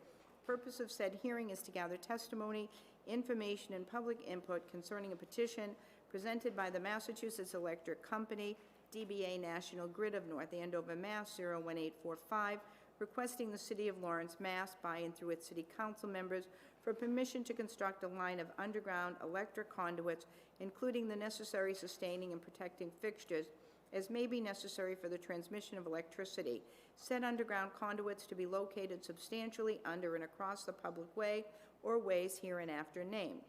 Purpose of said hearing is to gather testimony, information, and public input concerning a petition presented by the Massachusetts Electric Company, DBA National Grid of North Andover, Mass. 01845, requesting the City of Lawrence, Mass. By and through its City Council members for permission to construct a line of underground electric conduits, including the necessary sustaining and protecting fixtures as may be necessary for the transmission of electricity. Said underground conduits to be located substantially under and across the public way or ways hereinafter named.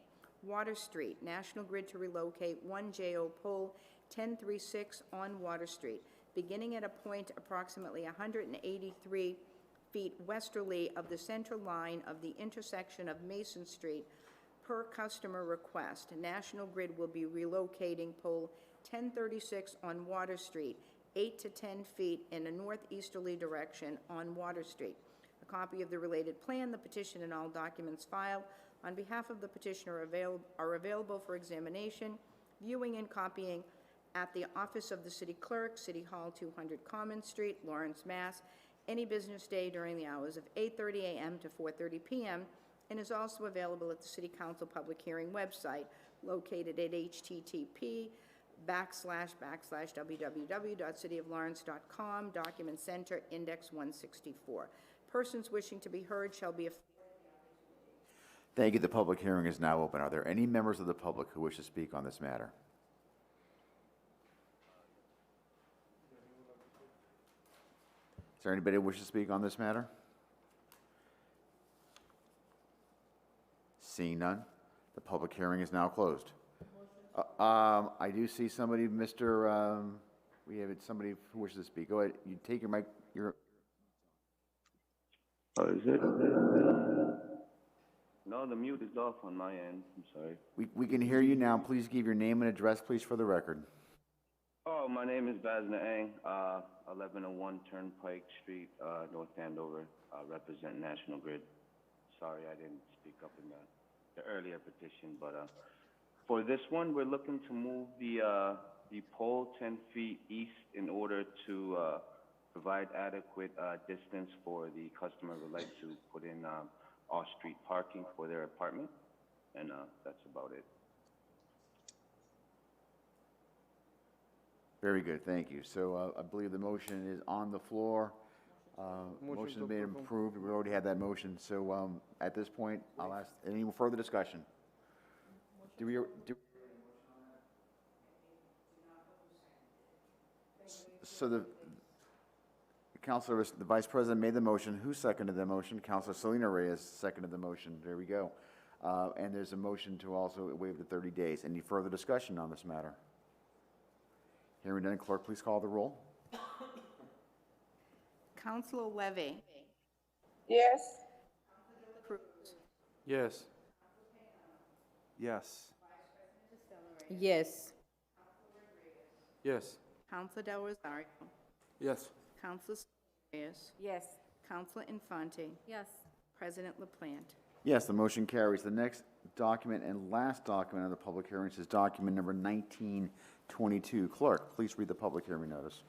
Water Street, National Grid to relocate one JO pole 1036 on Water Street, beginning at a point approximately 183 feet westerly of the center line of the intersection of Mason Street. Per customer request, National Grid will be relocating pole 1036 on Water Street, 8 to 10 feet in a northeasterly direction on Water Street. A copy of the related plan, the petition, and all documents filed on behalf of the petitioner are available for examination, viewing, and copying at the office of the city clerk, City Hall, 200 Common Street, Lawrence, Mass., any business day during the hours of 8:30 a.m. to 4:30 p.m., and is also available at the City Council Public Hearing website located at http://www.cityoflawrence.com, Document Center, Index 164. Persons wishing to be heard shall be... Thank you. The public hearing is now open. Are there any members of the public who wish to speak on this matter? Is there anybody who wishes to speak on this matter? Seeing none, the public hearing is now closed. I do see somebody, Mr. We have somebody who wishes to speak. Go ahead. You take your mic. Is it? No, the mute is off on my end. I'm sorry. We can hear you now. Please give your name and address, please, for the record. Oh, my name is Basna Ang, 1101 Turnpike Street, North Andover. Represent National Grid. Sorry, I didn't speak up in the earlier petition, but for this one, we're looking to move the pole 10 feet east in order to provide adequate distance for the customer who would like to put in off-street parking for their apartment, and that's about it. Very good, thank you. So I believe the motion is on the floor. Motion's to been approve. approved, we already had that motion, so at this point, I'll ask, any further discussion? Do we, so the the Vice President made the motion, who seconded the motion? Counselor Selena Reyes seconded the motion, there we go. And there's a motion to also waive the 30 days. Any further discussion on this matter? Hearing none, clerk, please call the roll. Counselor Levy. Yes. Cruz. Yes. Yes. Yes. Yes. Counselor Del Rosario. Yes. Counselor Reyes. Yes. Counselor Infante. Yes. President LaPlante. Yes, the motion carries. The next document and last document of the public hearings is document number 1922. Clerk, please read the public hearing notice.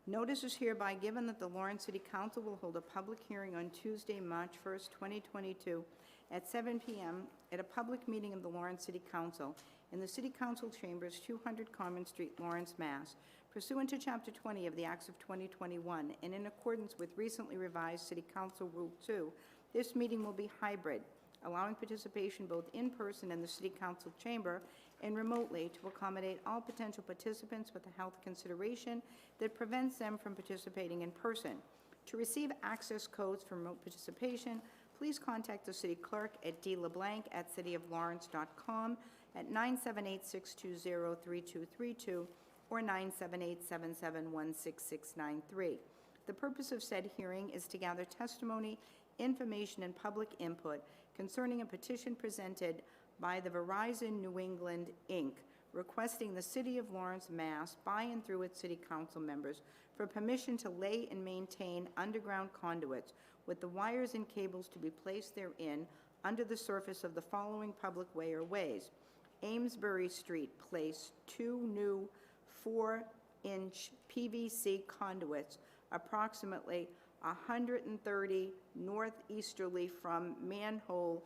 Notice is hereby given that the Lawrence City Council will hold a public hearing on Tuesday, March 1st, 2022, at 7 p.m. at a public meeting of the Lawrence City Council in the City Council Chambers, 200 Common Street, Lawrence, Mass., pursuant to Chapter 20 of the Acts of 2021, and in accordance with recently revised City Council Rule 2, this meeting will be hybrid, allowing participation both in person in the City Council chamber and remotely to accommodate all potential participants with a health consideration that prevents them from participating in person. To receive access codes for remote participation, please contact the city clerk at dleblanc@cityoflawrence.com at 978-620-3232 or 978-771-6693. The purpose of said hearing is to gather testimony, information, and public input concerning a petition presented by the Verizon New England, Inc., requesting the City of Lawrence, Mass., by and through its city council members for permission to lay and maintain underground conduits with the wires and cables to be placed therein under the surface of the following public way or ways. Amesbury Street, place 2 new 4-inch PVC conduits approximately 130 northeasterly from manhole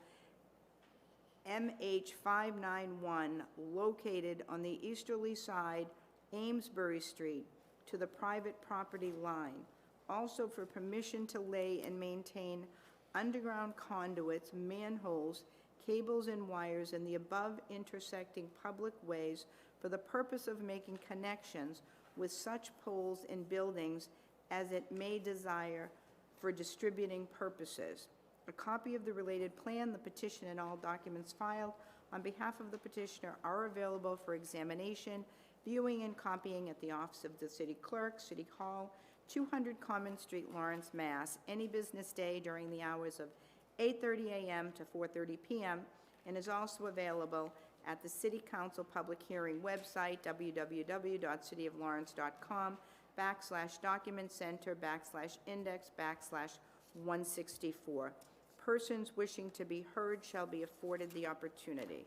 MH591 located on the easterly side, Amesbury Street, to the private property line. Also for permission to lay and maintain underground conduits, manholes, cables, and wires in the above intersecting public ways for the purpose of making connections with such poles and buildings as it may desire for distributing purposes. A copy of the related plan, the petition, and all documents filed on behalf of the petitioner are available for examination, viewing, and copying at the office of the city clerk, City Hall, 200 Common Street, Lawrence, Mass., any business day during the hours of 8:30 a.m. to 4:30 p.m., and is also available at the City Council Public Hearing website, www.cityoflawrence.com/document center/index/164. Persons wishing to be heard shall be afforded the opportunity.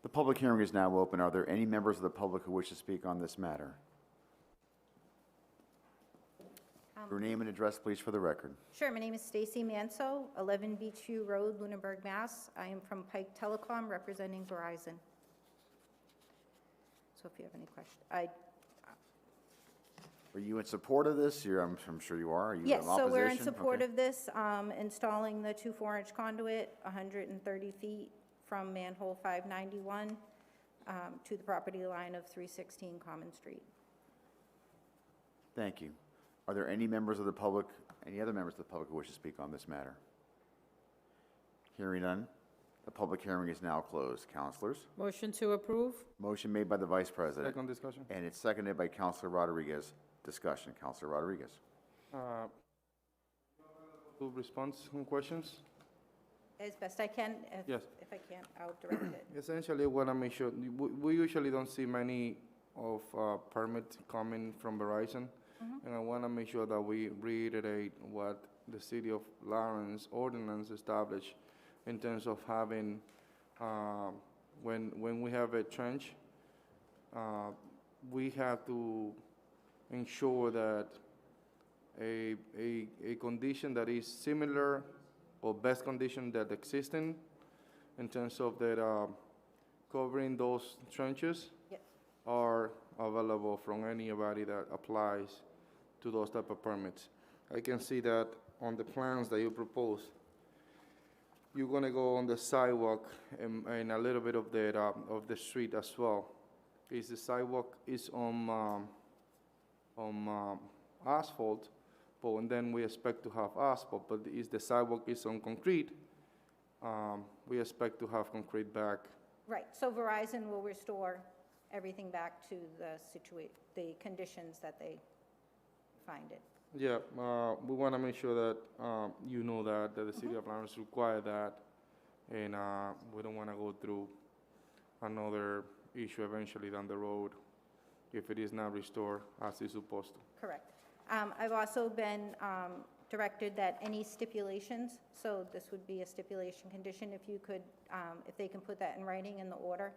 The public hearing is now open. Are there any members of the public who wish to speak on this matter? Your name and address, please, for the record. Sure, my name is Stacy Manso, 11 Beechview Road, Lunenburg, Mass. I am from Pike Telecom, representing Verizon. So if you have any questions, Are you in support of this? I'm sure you are. Are you in yes, opposition? so we're in support Okay. of this, installing the 2 4-inch conduit, 130 feet from manhole 591 to the property line of 316 Common Street. Thank you. Are there any members of the public, any other members of the public who wish to speak on this matter? Hearing none, the public hearing is now closed. Councilors? Motion to approve? Motion made by the Vice President. Second discussion. And it's seconded by Councilor Rodriguez. Discussion. Councilor Rodriguez. To response and questions? As best I can, Yes. if I can't, I'll direct it. Essentially, what I make sure, we usually don't see many of permits coming from Verizon. And I want to make sure that we reiterate what the City of Lawrence ordinance established in terms of having, when we have a trench, we have to ensure that a condition that is similar or best condition that existing in terms of that covering those trenches Yes. are available from anybody that applies to those type of permits. I can see that on the plans that you propose, you're gonna go on the sidewalk and a little bit of the street as well. Is the sidewalk is on asphalt, but and then we expect to have asphalt, but is the sidewalk is on concrete, we expect to have concrete back. Right, so Verizon will restore everything back to the conditions that they find it. Yeah, we want to make sure that you know that the city of Lawrence require that, and we don't want to go through another issue eventually down the road if it is not restored as it's supposed to. Correct. I've also been directed that any stipulations, so this would be a stipulation condition, if you could, if they can put that in writing in the order,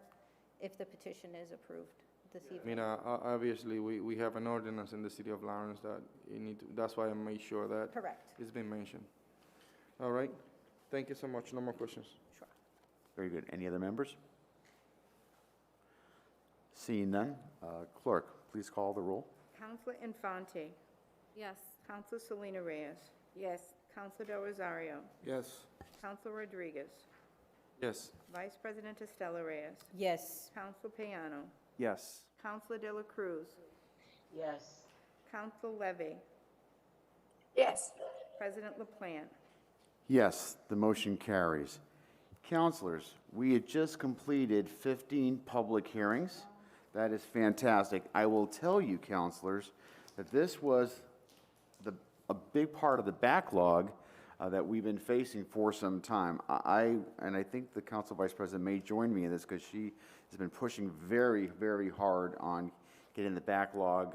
if the petition is approved this I evening. mean, obviously, we have an ordinance in the city of Lawrence that you need to, that's why I made sure that Correct. it's been mentioned. All right, thank you so much, no more questions. Sure. Very good. Any other members? Seeing none, clerk, please call the roll. Counselor Infante. Yes. Counselor Selena Reyes. Yes. Counselor Del Rosario. Yes. Counselor Rodriguez. Yes. Vice President Estela Reyes. Yes. Counselor Payano. Yes. Counselor De La Cruz. Yes. Counselor Levy. Yes. President LaPlante. Yes, the motion carries. Counselors, we had just completed 15 public hearings. That is fantastic. I will tell you, counselors, that this was a big part of the backlog that we've been facing for some time. And I think the Council Vice President may join me in this because she has been pushing very, very hard on getting the backlog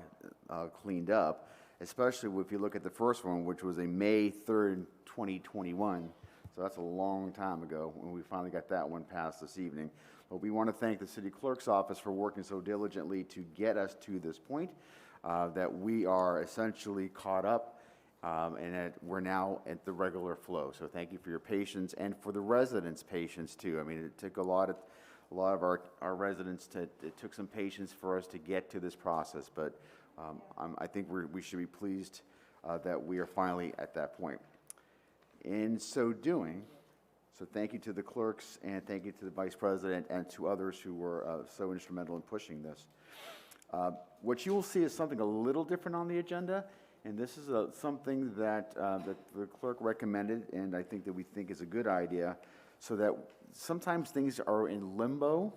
cleaned up, especially if you look at the first one, which was a May 3rd, 2021. So that's a long time ago when we finally got that one passed this evening. But we want to thank the City Clerk's office for working so diligently to get us to this point, that we are essentially caught up and that we're now at the regular flow. So thank you for your patience and for the residents' patience too. I mean, it took a lot of our residents it took some patience for us to get to this process, but I think we should be pleased that we are finally at that point. In so doing, so thank you to the clerks and thank you to the Vice President and to others who were so instrumental in pushing this. What you will see is something a little different on the agenda, and this is something that the clerk recommended, and I think that we think is a good idea, so that sometimes things are in limbo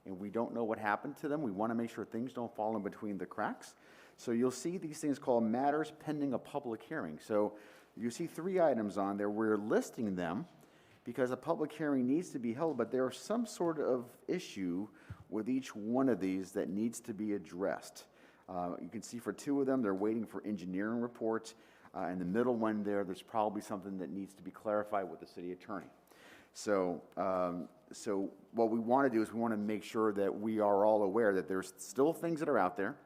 and we don't know what happened to them. We want to make sure things don't fall in between the cracks. So you'll see these things called matters pending a public hearing. So you see 3 items on there. We're listing them because a public hearing needs to be held, but there's some sort of issue with each one of these that needs to be addressed. You can see for 2 of them, they're waiting for engineering reports. In the middle one there's probably something that needs to be clarified with the city attorney. So, so what we want to do is we want to make sure that we are all aware that there's still things that are out there,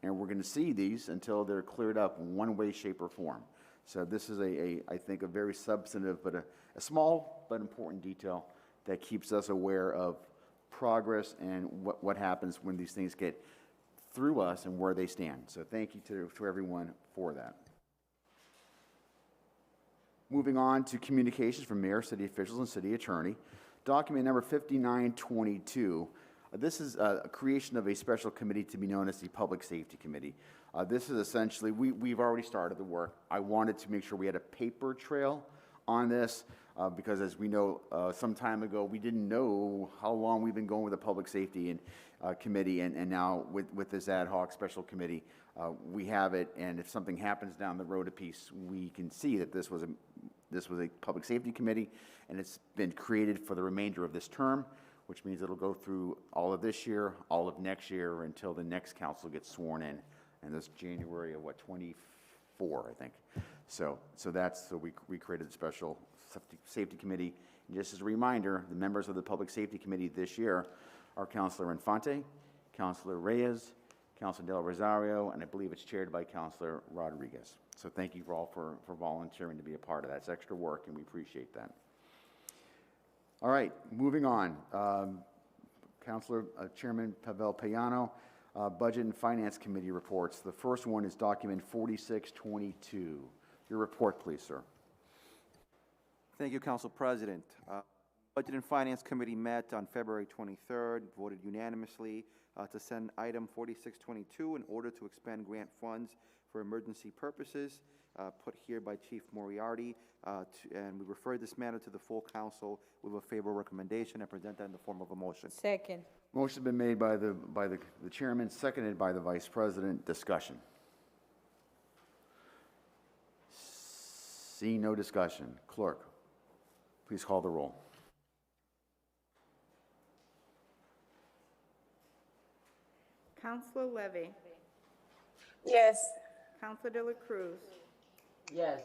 and we're going to see these until they're cleared up in one way, shape, or form. So this is I think, a very substantive, but a small but important detail that keeps us aware of progress and what happens when these things get through us and where they stand. So thank you to everyone for that. Moving on to communications from mayor, city officials, and city attorney. Document number 5922. This is a creation of a special committee to be known as the Public Safety Committee. This is essentially, we've already started the work. I wanted to make sure we had a paper trail on this because, as we know, some time ago, we didn't know how long we've been going with the Public Safety Committee, and now with this ad hoc special committee, we have it, and if something happens down the road a piece, we can see that this was a Public Safety Committee, and it's been created for the remainder of this term, which means it'll go through all of this year, all of next year, until the next council gets sworn in, and this January of 24, I think. So we created a special safety committee. And just as a reminder, the members of the Public Safety Committee this year are Councilor Infante, Councilor Reyes, Councilor Del Rosario, and I believe it's chaired by Councilor Rodriguez. So thank you all for volunteering to be a part of that. It's extra work, and we appreciate that. All right, moving on. Councilor Chairman Pavel Payano, Budget and Finance Committee reports. The first one is document 4622. Your report, please, sir. Thank you, Council President. Budget and Finance Committee met on February 23rd, voted unanimously to send item 4622 in order to expend grant funds for emergency purposes, put here by Chief Moriarty, and we referred this matter to the full council with a favorable recommendation and present that in the form of a motion. Second. Motion's been made by the chairman, seconded by the vice president. Discussion. Seeing no discussion, clerk, please call the roll. Counselor Levy. Yes. Counselor De La Cruz. Yes.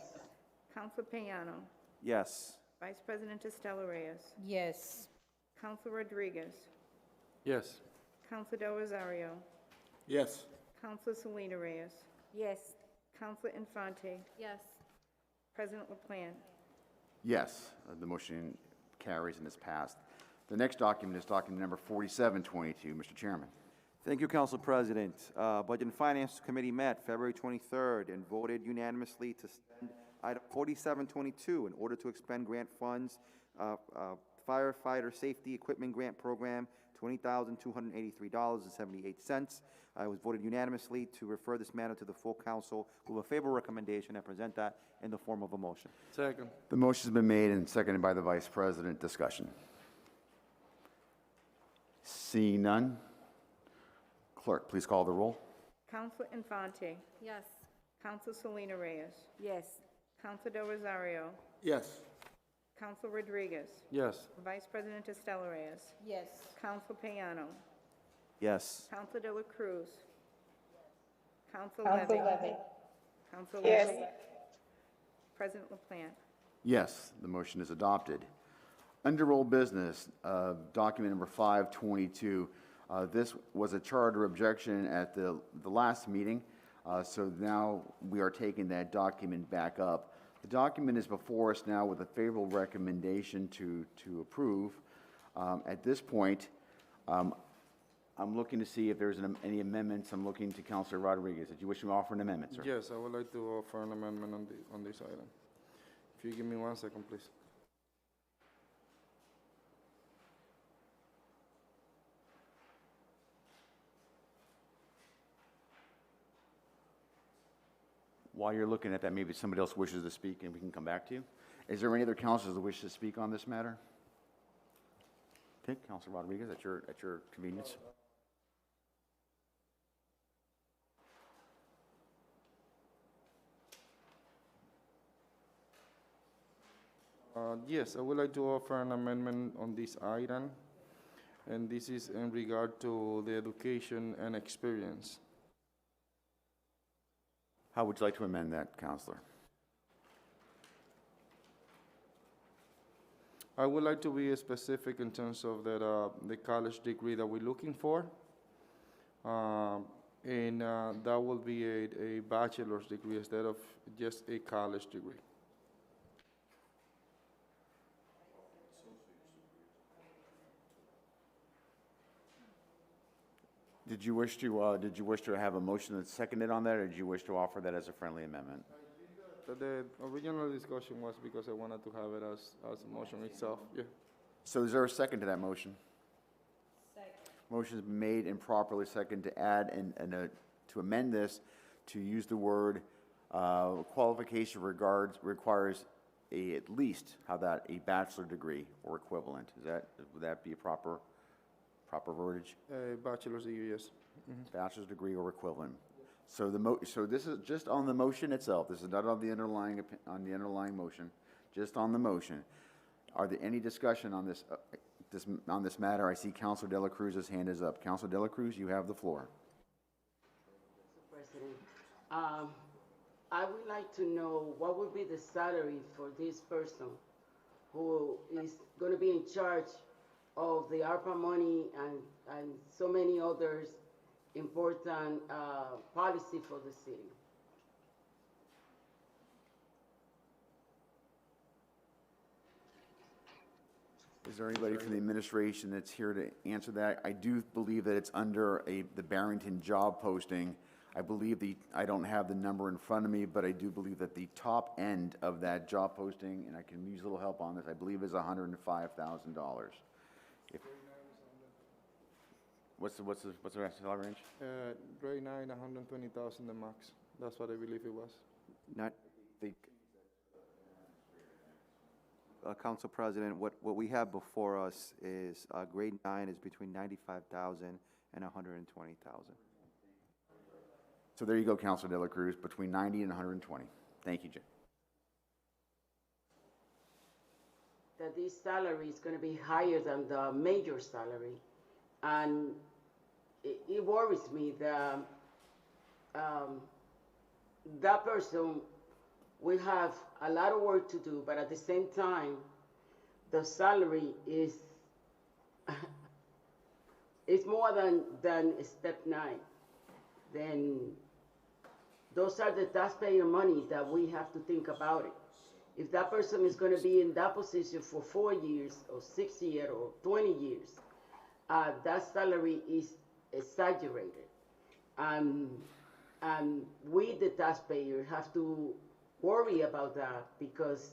Counselor Payano. Yes. Vice President Estela Reyes. Yes. Counselor Rodriguez. Yes. Counselor Del Rosario. Yes. Counselor Selena Reyes. Yes. Counselor Infante. Yes. President LaPlante. Yes, the motion carries and is passed. The next document is document number 4722. Mr. Chairman. Thank you, Council President. Budget and Finance Committee met February 23rd and voted unanimously to send item 4722 in order to expend grant funds, firefighter safety equipment grant program, $20,283.78. It was voted unanimously to refer this matter to the full council with a favorable recommendation and present that in the form of a motion. Second. The motion's been made and seconded by the vice president. Discussion. Seeing none, clerk, please call the roll. Counselor Infante. Yes. Counselor Selena Reyes. Yes. Counselor Del Rosario. Yes. Counselor Rodriguez. Yes. Vice President Estela Reyes. Yes. Counselor Payano. Yes. Counselor De La Cruz. Counselor Levy. Counselor Yes. Levy. President LaPlante. Yes, the motion is adopted. Under old business, document number 522. This was a charter objection at the last meeting, so now we are taking that document back up. The document is before us now with a favorable recommendation to approve. At this point, I'm looking to see if there's any amendments. I'm looking to Councilor Rodriguez. Did you wish to offer an amendment, sir? Yes, I would like to offer an amendment on this item. If you give me 1 second, please. While you're looking at that, maybe somebody else wishes to speak and we can come back to you. Is there any other councilors that wish to speak on this matter? Okay, Councilor Rodriguez, at your convenience. Yes, I would like to offer an amendment on this item, and this is in regard to the education and experience. How would you like to amend that, Councilor? I would like to be specific in terms of that, the college degree that we're looking for. And that will be a bachelor's degree instead of just a college degree. Did you wish to have a motion that's seconded on that, or did you wish to offer that as a friendly amendment? The original discussion was because I wanted to have it as a motion itself, yeah. So is there a second to that motion? Second. Motion's been made and properly seconded to add to amend this to use the word qualification requires at least a bachelor degree or equivalent. Would that be a proper verbiage? A bachelor's degree, yes. Bachelor's degree or equivalent. So so this is just on the motion itself. This is not on the underlying motion, just on the motion. Are there any discussion on this matter? I see Councilor De La Cruz's hand is up. Councilor De La Cruz, you have the floor. Mr. President, I would like to know what would be the salary for this person who is going to be in charge of the ARPA money and so many others important policy for the city. Is there anybody from the administration that's here to answer that? I do believe that it's under the Barrington job posting. I believe I don't have the number in front of me, but I do believe that the top end of that job posting, and I can use a little help on this, I believe is $105,000. What's the rest salary range? Grade 9, 120,000 the max. That's what I believe it was. Not, Council President, what we have before us is, grade 9 is between 95,000 and 120,000. So there you go, Councilor De La Cruz, between 90 and 120. Thank you, Jim. That this salary is going to be higher than the major salary. And it worries me that that person will have a lot of work to do, but at the same time, the salary is it's more than step 9. Then those are the taxpayer money that we have to think about it. If that person is going to be in that position for 4 years or 6 years or 20 years, that salary is exaggerated. And we, the taxpayer, have to worry about that because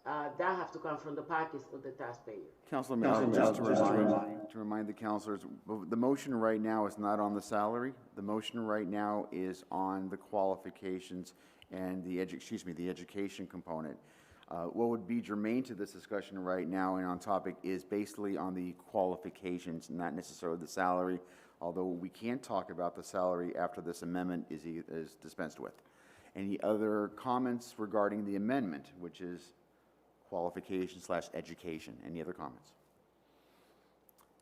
that have to come from the pockets of the taxpayer. Councilor Melton, just to remind the councilors, the motion right now is not on the salary. The motion right now is on the qualifications and the education component. What would be germane to this discussion right now and on topic is basically on the qualifications, not necessarily the salary, although we can't talk about the salary after this amendment is dispensed with. Any other comments regarding the amendment, which is qualification/education? Any other comments?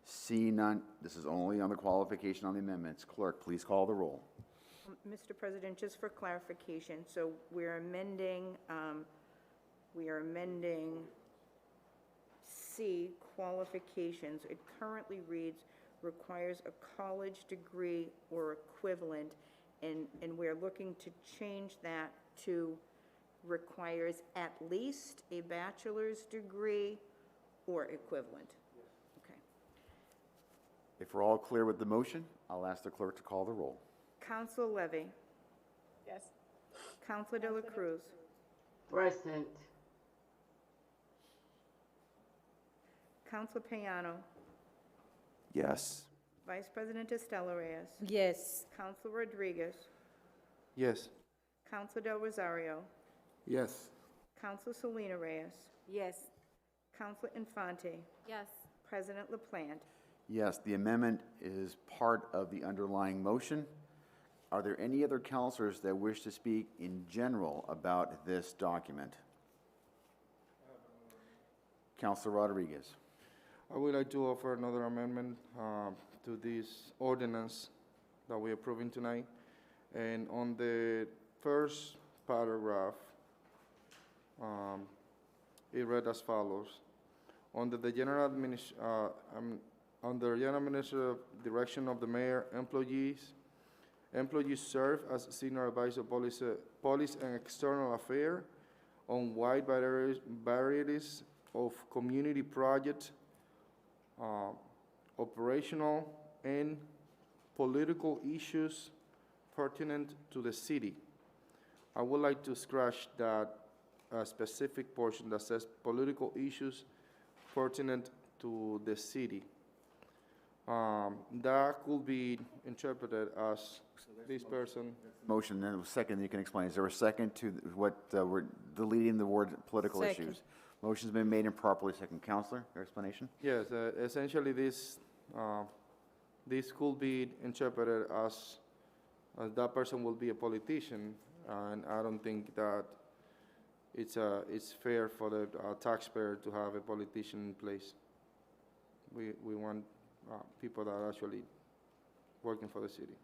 See none, this is only on the qualification on the amendments. Clerk, please call the roll. Mr. President, just for clarification, so we're amending C, qualifications. It currently reads, requires a college degree or equivalent, and we're looking to change that to requires at least a bachelor's degree or equivalent. Okay. If we're all clear with the motion, I'll ask the clerk to call the roll. Counsel Levy. Yes. Counsel De La Cruz. Present. Counsel Payano. Yes. Vice President Estela Reyes. Yes. Counsel Rodriguez. Yes. Counsel Del Rosario. Yes. Counsel Selena Reyes. Yes. Counsel Infante. Yes. President LaPlante. Yes, the amendment is part of the underlying motion. Are there any other counselors that wish to speak in general about this document? Councilor Rodriguez. I would like to offer another amendment to this ordinance that we're approving tonight. And on the first paragraph, it read as follows. Under the general administrative direction of the mayor, employees serve as senior advisor police and external affairs on wide varieties of community projects, operational and political issues pertinent to the city. I would like to scratch that specific portion that says political issues pertinent to the city. That could be interpreted as this person. Motion, and a second, you can explain. Is there a second to what we're deleting the word political Second. issues? Motion's been made and properly second. Counselor, your explanation? Yes, essentially this could be interpreted as that person will be a politician, and I don't think that it's fair for the taxpayer to have a politician in place. We want people that are actually working for the city.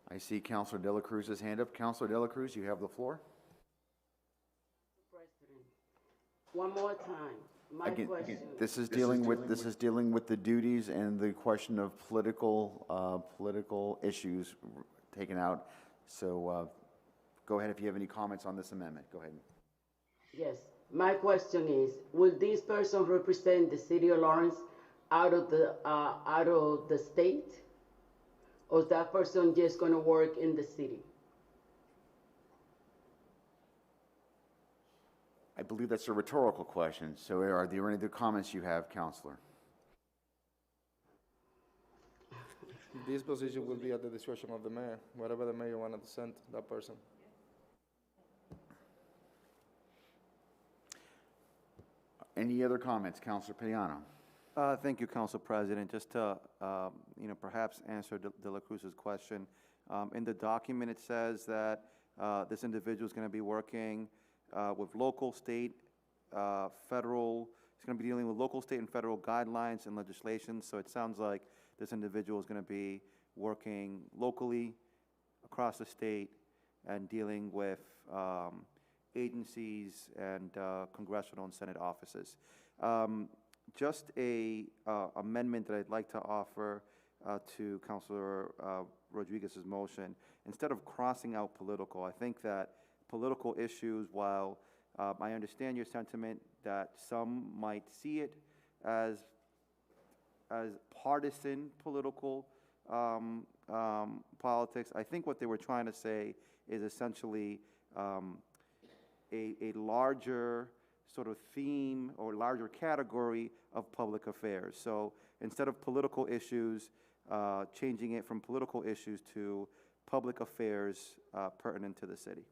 I see Councilor De La Cruz's hand up. Councilor De La Cruz, you have the floor. President, one more time, my Again, question. this is dealing with the duties and the question of political issues taken out. So go ahead if you have any comments on this amendment. Go ahead. Yes, My question is, will this person represent the city of Lawrence out of the state? Or is that person just gonna work in the city? I believe that's a rhetorical question, so are there any other comments you have, Counselor? This position will be at the discretion of the mayor, whatever the mayor wanted to send that person. Any other comments, Counselor Payano? Thank you, Council President. Just to, perhaps answer De La Cruz's question. In the document, it says that this individual is going to be working with local, state, federal. He's going to be dealing with local, state, and federal guidelines and legislation. So it sounds like this individual is going to be working locally across the state and dealing with agencies and congressional and Senate offices. Just a amendment that I'd like to offer to Councilor Rodriguez's motion. Instead of crossing out political, I think that political issues, while I understand your sentiment that some might see it as partisan political politics, I think what they were trying to say is essentially a larger sort of theme or larger category of public affairs. So instead of political issues, changing it from political issues to public affairs pertinent to the city.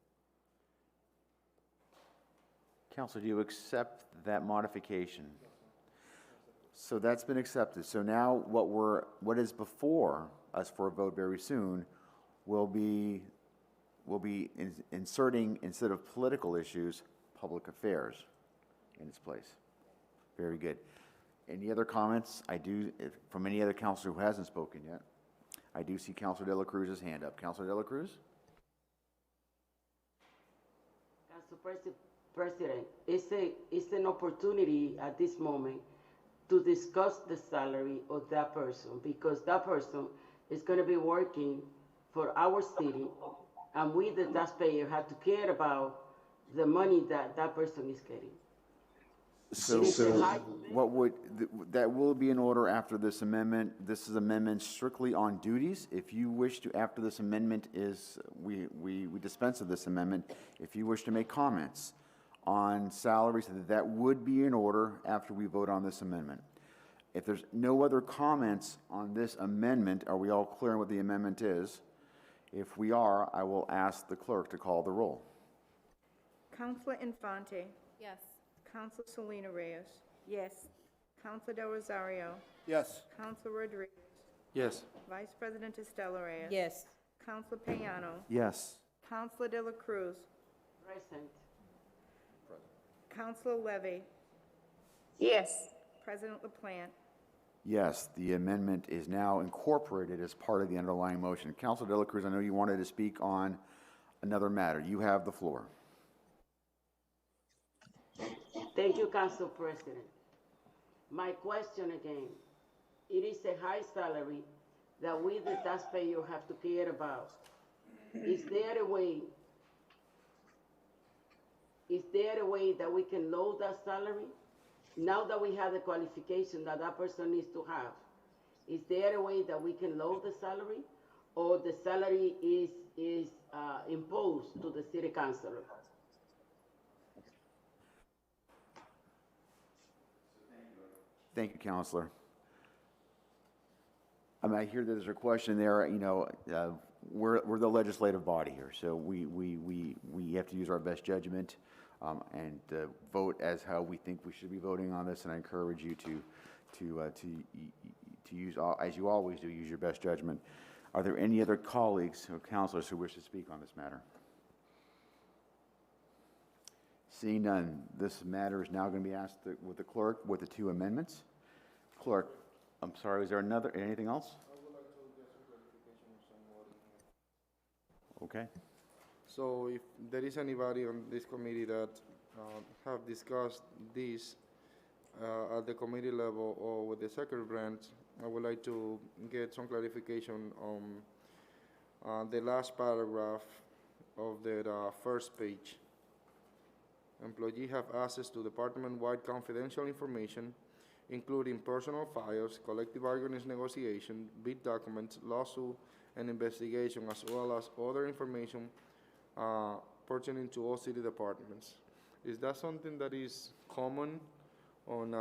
Counselor, do you accept that modification? So that's been accepted. So now what is before us for a vote very soon will be inserting, instead of political issues, public affairs in its place. Very good. Any other comments? From any other counselor who hasn't spoken yet. I do see Counselor De La Cruz's hand up. Counselor De La Cruz? Council President, it's an opportunity at this moment to discuss the salary of that person, because that person is going to be working for our city, and we, the taxpayer, have to care about the money that that person is getting. So that will be in order after this amendment. This is amendment strictly on duties. If you wish to, after this amendment is, we dispense of this amendment, if you wish to make comments on salaries, that would be in order after we vote on this amendment. If there's no other comments on this amendment, are we all clear on what the amendment is? If we are, I will ask the clerk to call the roll. Counselor Infante. Yes. Counselor Selena Reyes. Yes. Counselor Del Rosario. Yes. Counselor Rodriguez. Yes. Vice President Estela Reyes. Yes. Counselor Payano. Yes. Counselor De La Cruz. Present. Counselor Levy. Yes. President LaPlante. Yes, the amendment is now incorporated as part of the underlying motion. Counselor De La Cruz, I know you wanted to speak on another matter. You have the floor. Thank you, Council President. My question again, it is a high salary that we, the taxpayer, have to care about. Is there a way that we can lower that salary? Now that we have the qualification that that person needs to have, is there a way that we can lower the salary? Or the salary is imposed to the city councilor? Thank you, Counselor. I hear there's a question there, we're the legislative body here, so we have to use our best judgment and vote as how we think we should be voting on this, and I encourage you to use, as you always do, use your best judgment. Are there any other colleagues or counselors who wish to speak on this matter? Seeing none, this matter is now going to be asked with the clerk with the two amendments. Clerk, I'm sorry, is there anything else? I would like to get some clarification on some wording. Okay. So if there is anybody on this committee that have discussed this at the committee level or with the secretary branch, I would like to get some clarification on the last paragraph of the first page. Employee have access to department-wide confidential information, including personal files, collective bargaining negotiation, bid documents, lawsuit, and investigation, as well as other information pertaining to all city departments. Is that something that is common on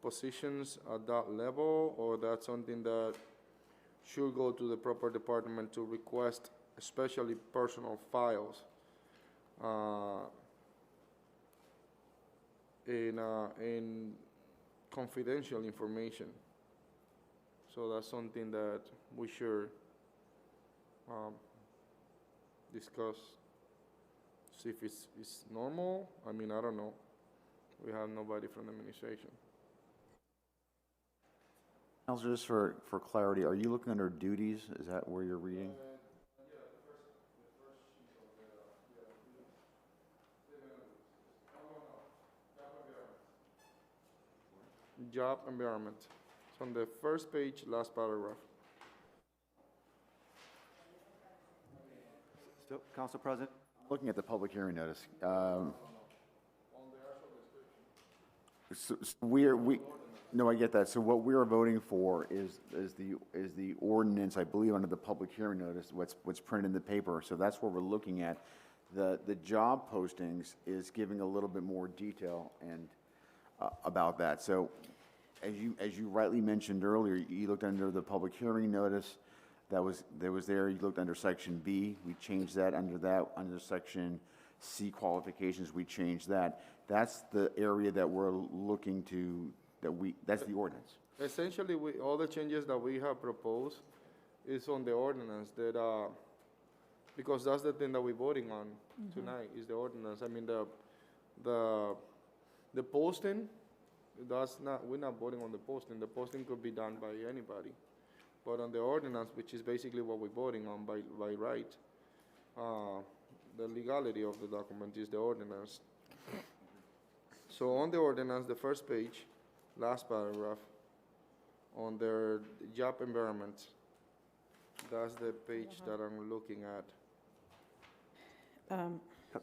positions at that level, or that's something that should go to the proper department to request, especially personal files, in confidential information? So that's something that we should discuss, see if it's normal. I mean, I don't know. We have nobody from the administration. Counselor, just for clarity, are you looking under duties? Is that where you're reading? Job environment. It's on the first page, last paragraph. Still, Council President? Looking at the public hearing notice. No, I get that. So what we are voting for is the ordinance, I believe, under the public hearing notice, what's printed in the paper. So that's what we're looking at. The job postings is giving a little bit more detail and about that. So as you rightly mentioned earlier, you looked under the public hearing notice that was there. You looked under section B. We changed that under section C qualifications. We changed that. That's the area that we're looking to. That's the ordinance. Essentially, all the changes that we have proposed is on the ordinance that, because that's the thing that we're voting on tonight, is the ordinance. I mean, the posting, we're not voting on the posting. The posting could be done by anybody. But on the ordinance, which is basically what we're voting on by right, the legality of the document is the ordinance. So on the ordinance, the first page, last paragraph, on their job environment, that's the page that I'm looking at.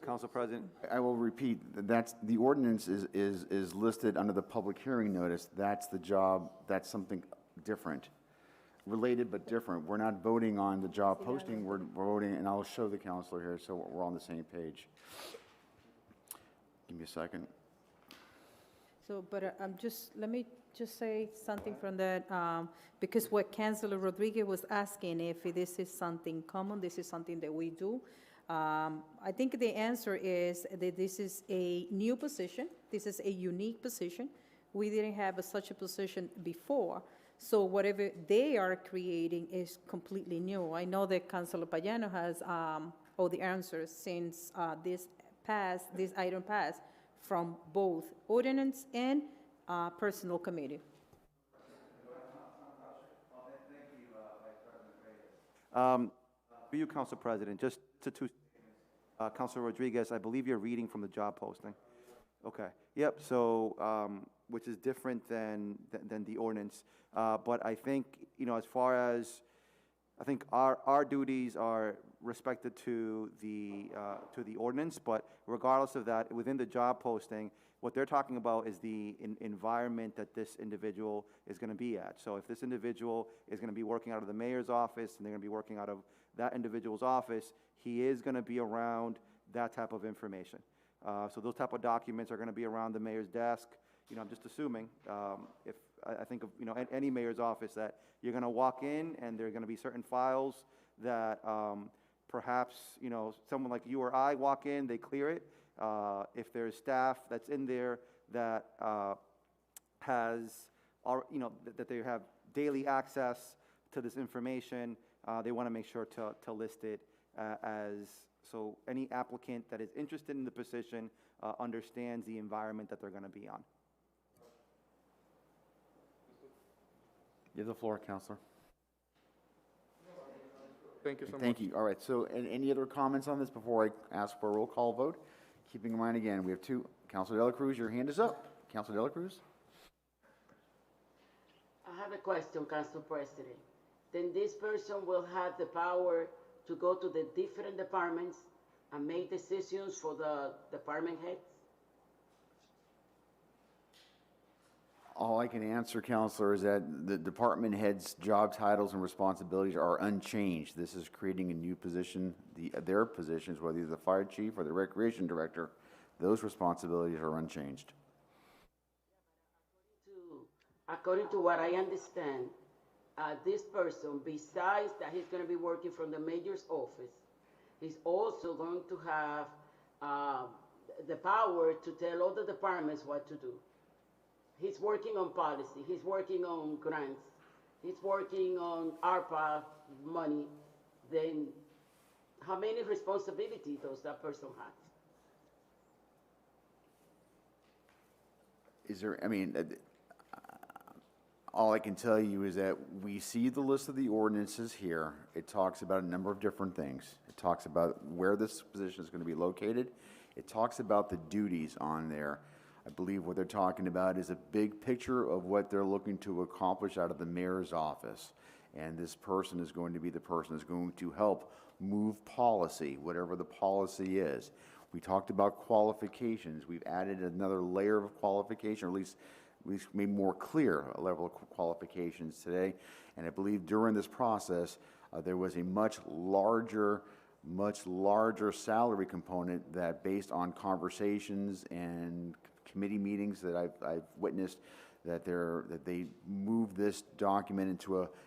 Council President? I will repeat, that's, the ordinance is listed under the public hearing notice. That's the job, that's something different, related but different. We're not voting on the job posting, we're voting, and I'll show the counselor here so we're on the same page. Give me a second. So, but let me just say something from that, because what Councilor Rodriguez was asking, if this is something common, this is something that we do. I think the answer is that this is a new position. This is a unique position. We didn't have such a position before. So whatever they are creating is completely new. I know that Councilor Payano has all the answers since this item passed from both ordinance and personnel committee. For you, Council President, just to two, Councilor Rodriguez, I believe you're reading from the job posting. Okay. Yep. So, which is different than the ordinance. But I think, as far as, I think our duties are respected to the ordinance, but regardless of that, within the job posting, what they're talking about is the environment that this individual is going to be at. So if this individual is going to be working out of the mayor's office and they're going to be working out of that individual's office, he is going to be around that type of information. So those type of documents are going to be around the mayor's desk. I'm just assuming, if I think of, any mayor's office, that you're going to walk in and there are going to be certain files that perhaps, someone like you or I walk in, they clear it. If there's staff that's in there that that they have daily access to this information, they want to make sure to list it so any applicant that is interested in the position understands the environment that they're going to be on. You have the floor, Counselor. Thank you so much. Thank you. All right, so any other comments on this before I ask for a roll call vote? Keeping in mind, again, we have two. Counselor Dela Cruz, your hand is up. Counselor Dela Cruz? I have a question, Council President. Then this person will have the power to go to the different departments and make decisions for the department heads? All I can answer, Counselor, is that the department heads' job titles and responsibilities are unchanged. This is creating a new position. Their positions, whether you're the fire chief or the recreation director, those responsibilities are unchanged. According to what I understand, this person, besides that he's going to be working from the mayor's office, he's also going to have the power to tell all the departments what to do. He's working on policy, he's working on grants, he's working on ARPA money. Then how many responsibilities does that person have? Is there, I mean, all I can tell you is that we see the list of the ordinances here. It talks about a number of different things. It talks about where this position is going to be located. It talks about the duties on there. I believe what they're talking about is a big picture of what they're looking to accomplish out of the mayor's office. And this person is going to be the person that's going to help move policy, whatever the policy is. We talked about qualifications. We've added another layer of qualification, or at least we made more clear a level of qualifications today. And I believe during this process, there was a much larger salary component that, based on conversations and committee meetings that I've witnessed, that they moved this document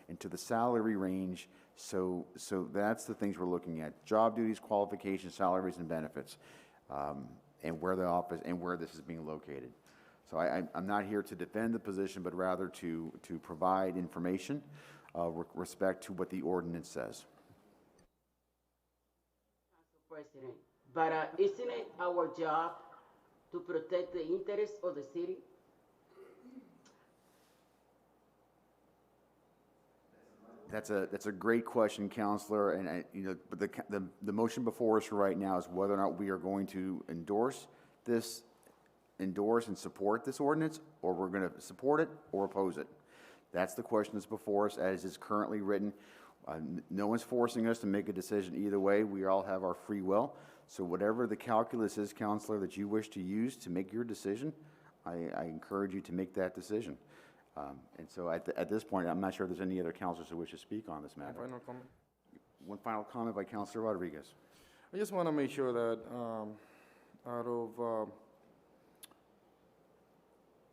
into the salary range. So that's the things we're looking at: job duties, qualifications, salaries, and benefits, and where the office and where this is being located. So I'm not here to defend the position, but rather to provide information with respect to what the ordinance says. President, but isn't it our job to protect the interests of the city? That's a great question, Counselor, and but the motion before us right now is whether or not we are going to endorse and support this ordinance, or we're going to support it or oppose it. That's the question that's before us as is currently written. No one's forcing us to make a decision either way. We all have our free will. So whatever the calculus is, Counselor, that you wish to use to make your decision, I encourage you to make that decision. And so at this point, I'm not sure if there's any other counselors who wish to speak on this matter. Final comment? One final comment by Counselor Rodriguez. I just want to make sure that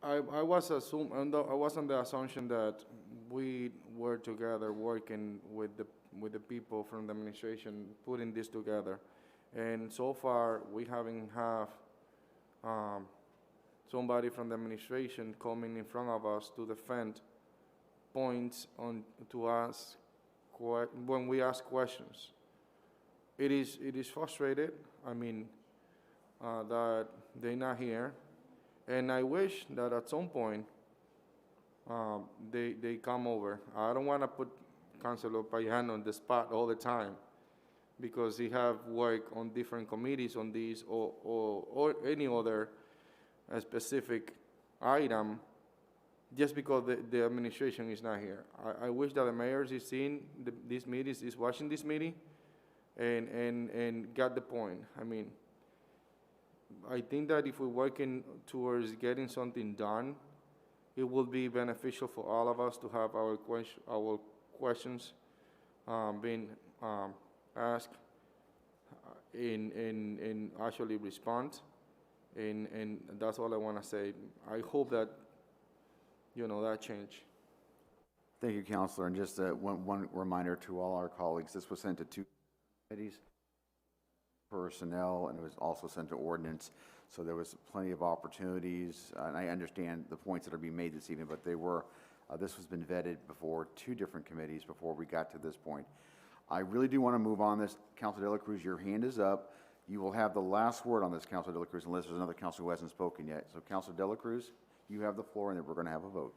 I was on the assumption that we were together working with the people from the administration putting this together, and so far we haven't have somebody from the administration coming in front of us to defend points to ask when we ask questions. It is frustrated. I mean, that they're not here. And I wish that at some point they come over. I don't want to put Councilor Payano on the spot all the time, because he have work on different committees on these or any other specific item, just because the administration is not here. I wish that the mayor is seeing these meetings, is watching this meeting, and got the point. I mean, I think that if we're working towards getting something done, it will be beneficial for all of us to have our questions being asked and actually respond. And that's all I want to say. I hope that, that change. Thank you, Counselor. And just one reminder to all our colleagues, this was sent to 2 committees, personnel, and it was also sent to ordinance. So there was plenty of opportunities, and I understand the points that are being made this evening, but this has been vetted before 2 different committees before we got to this point. I really do want to move on this. Councilor De La Cruz, your hand is up. You will have the last word on this, Councilor De La Cruz, unless there's another councilor who hasn't spoken yet. So, Councilor De La Cruz, you have the floor, and then we're going to have a vote.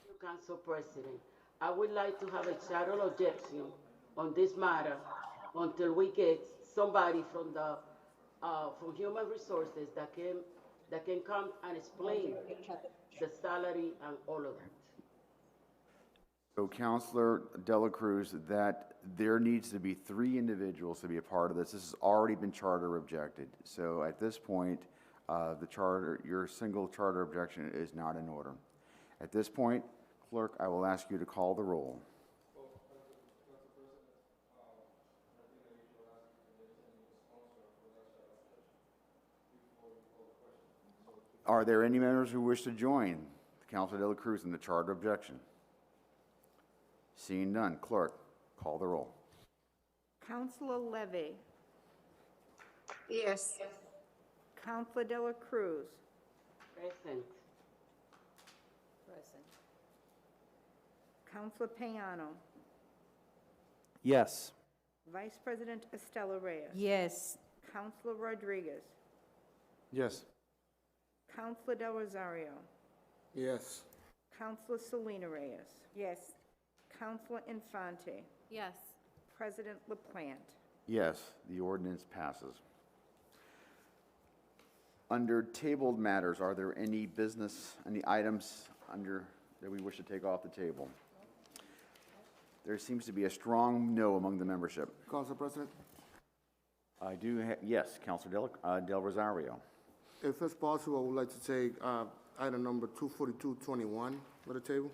Thank you, Council President. I would like to have a shadow objection on this matter until we get somebody from Human Resources that can come and explain the salary and all of that. So Counselor Dela Cruz, that there needs to be 3 individuals to be a part of this. This has already been charter objected. So at this point, the charter, your single charter objection is not in order. At this point, Clerk, I will ask you to call the roll. Are there any members who wish to join Counselor Dela Cruz in the charter objection? Seeing none, Clerk, call the roll. Counselor Levy. Yes. Counselor Dela Cruz. Present. Present. Counselor Payano. Yes. Vice President Estela Reyes. Yes. Counselor Rodriguez. Yes. Counselor Del Rosario. Yes. Counselor Selena Reyes. Yes. Counselor Infante. Yes. President LaPlante. Yes, the ordinance passes. Under tabled matters, are there any items that we wish to take off the table? There seems to be a strong no among the membership. Council President, I do, yes, Counselor Del Rosario. if it's possible, I would like to take item number 24221 for the table.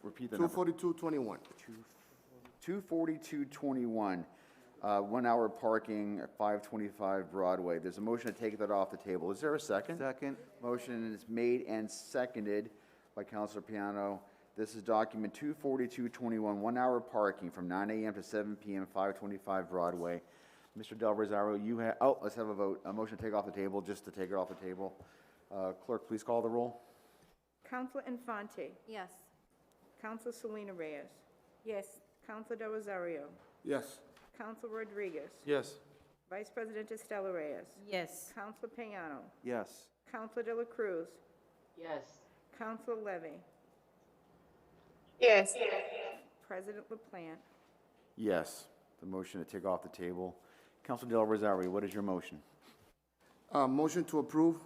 Repeat the number. 24221. 24221, 1 hour parking at 525 Broadway. There's a motion to take that off the table. Is there a second? Second. Motion is made and seconded by Councilor Piano. This is document 24221, 1 hour parking from 9 a.m. to 7 p.m., 525 Broadway. Mr. Del Rosario, you have, let's have a vote. A motion to take off the table, just to take it off the table. Clerk, please call the roll. Counselor Infante. Yes. Counselor Selena Reyes. Yes. Counselor Del Rosario. Yes. Counselor Rodriguez. Yes. Vice President Estela Reyes. Yes. Counselor Payano. Yes. Counselor De La Cruz. Yes. Counselor Levy. Yes. President LaPlante. Yes, the motion to take off the table. Councilor Del Rosario, what is your motion? Motion to approve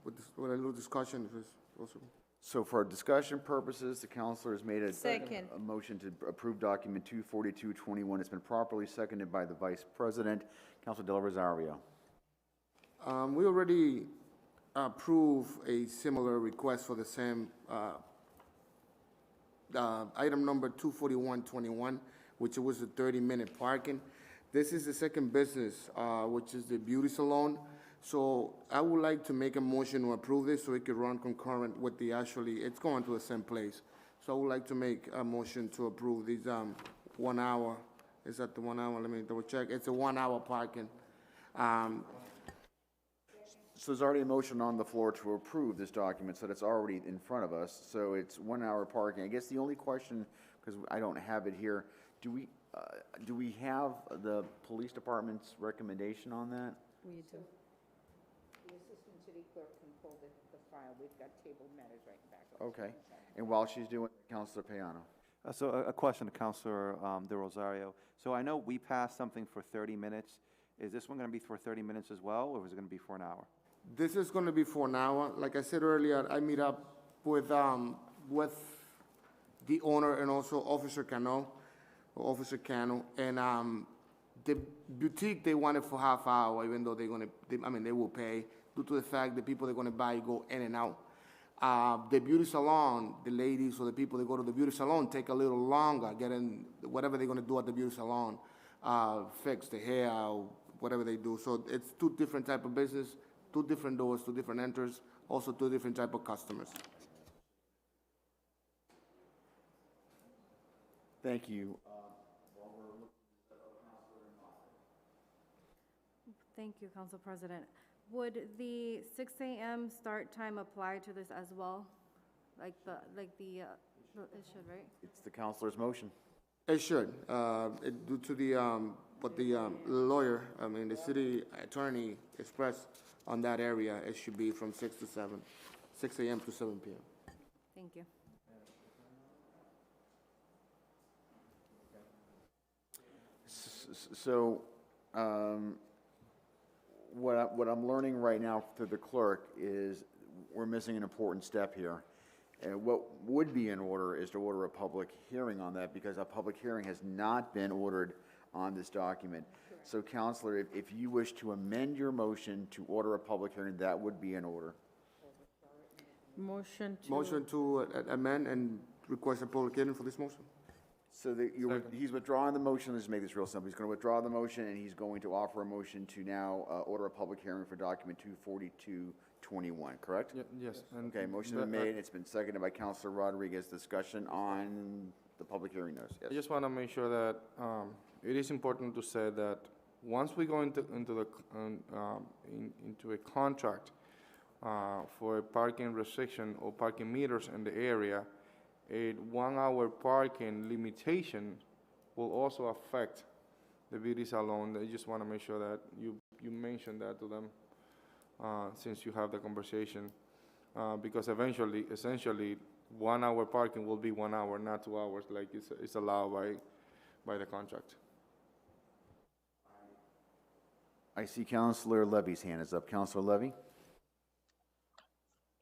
with a little discussion, if it's possible. So for discussion purposes, the counselor has made Second. a motion to approve document 24221. It's been properly seconded by the Vice President. Councilor Del Rosario. We already approved a similar request for the same item number 24121, which was the 30-minute parking. This is the second business, which is the beauty salon. So I would like to make a motion to approve this so it could run concurrent with the it's going to the same place. So I would like to make a motion to approve these 1 hour. Is that the 1 hour? Let me double check. It's a 1 hour parking. So there's already a motion on the floor to approve this document, so that's already in front of us. So it's 1 hour parking. I guess the only question, because I don't have it here, do we have the police department's recommendation on that? We do. The Assistant City Clerk can pull the file. We've got tabled matters right back. Okay. And while she's doing, Councilor Payano. So a question to Councilor De Rosario. So I know we passed something for 30 minutes. Is this one going to be for 30 minutes as well, or is it going to be for an hour? This is going to be for an hour. Like I said earlier, I meet up with the owner and also Officer Cano, and the boutique, they want it for half hour, even though they will pay due to the fact the people they're going to buy go in and out. The beauty salon, the ladies or the people that go to the beauty salon take a little longer getting whatever they're going to do at the beauty salon, fix the hair, whatever they do. So it's two different type of business, two different doors, two different enters, also two different type of customers. Thank you. Thank you, Council President. Would the 6 a.m. start time apply to this as well? It should, right? It's the counselor's motion. It should, due to what the lawyer, the city attorney expressed on that area, it should be from 6 a.m. to 7 p.m. Thank you. So, what I'm learning right now through the clerk is we're missing an important step here. And what would be in order is to order a public hearing on that, because a public hearing has not been ordered on this document. So Counselor, if you wish to amend your motion to order a public hearing, that would be in order. Motion to. Motion to amend and request a public hearing for this motion? So that he's withdrawing the motion, let's make this real simple. He's going to withdraw the motion, and he's going to offer a motion to now order a public hearing for document 24221, correct? Yes. Okay, motion been made, it's been seconded by Counselor Rodriguez. Discussion on the public hearing notice, I yes. just want to make sure that it is important to say that once we go into a contract for a parking restriction or parking meters in the area, a 1 hour parking limitation will also affect the beauty salon. I just want to make sure that you mention that to them since you have the conversation, because essentially 1 hour parking will be 1 hour, not 2 hours, like it's allowed by the contract. I see Counselor Levy's hand is up. Counselor Levy?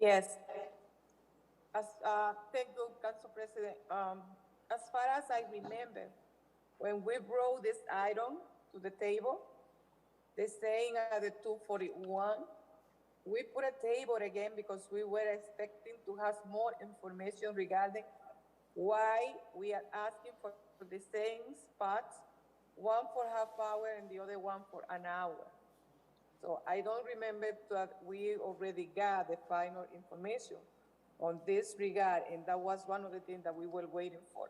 Yes. Thank you, Council President. As far as I remember, when we brought this item to the table, they saying at the 241, we put a table again because we were expecting to have more information regarding why we are asking for the same spots, one for half hour and the other one for an hour. So I don't remember that we already got the final information on this regard, and that was one of the things that we were waiting for.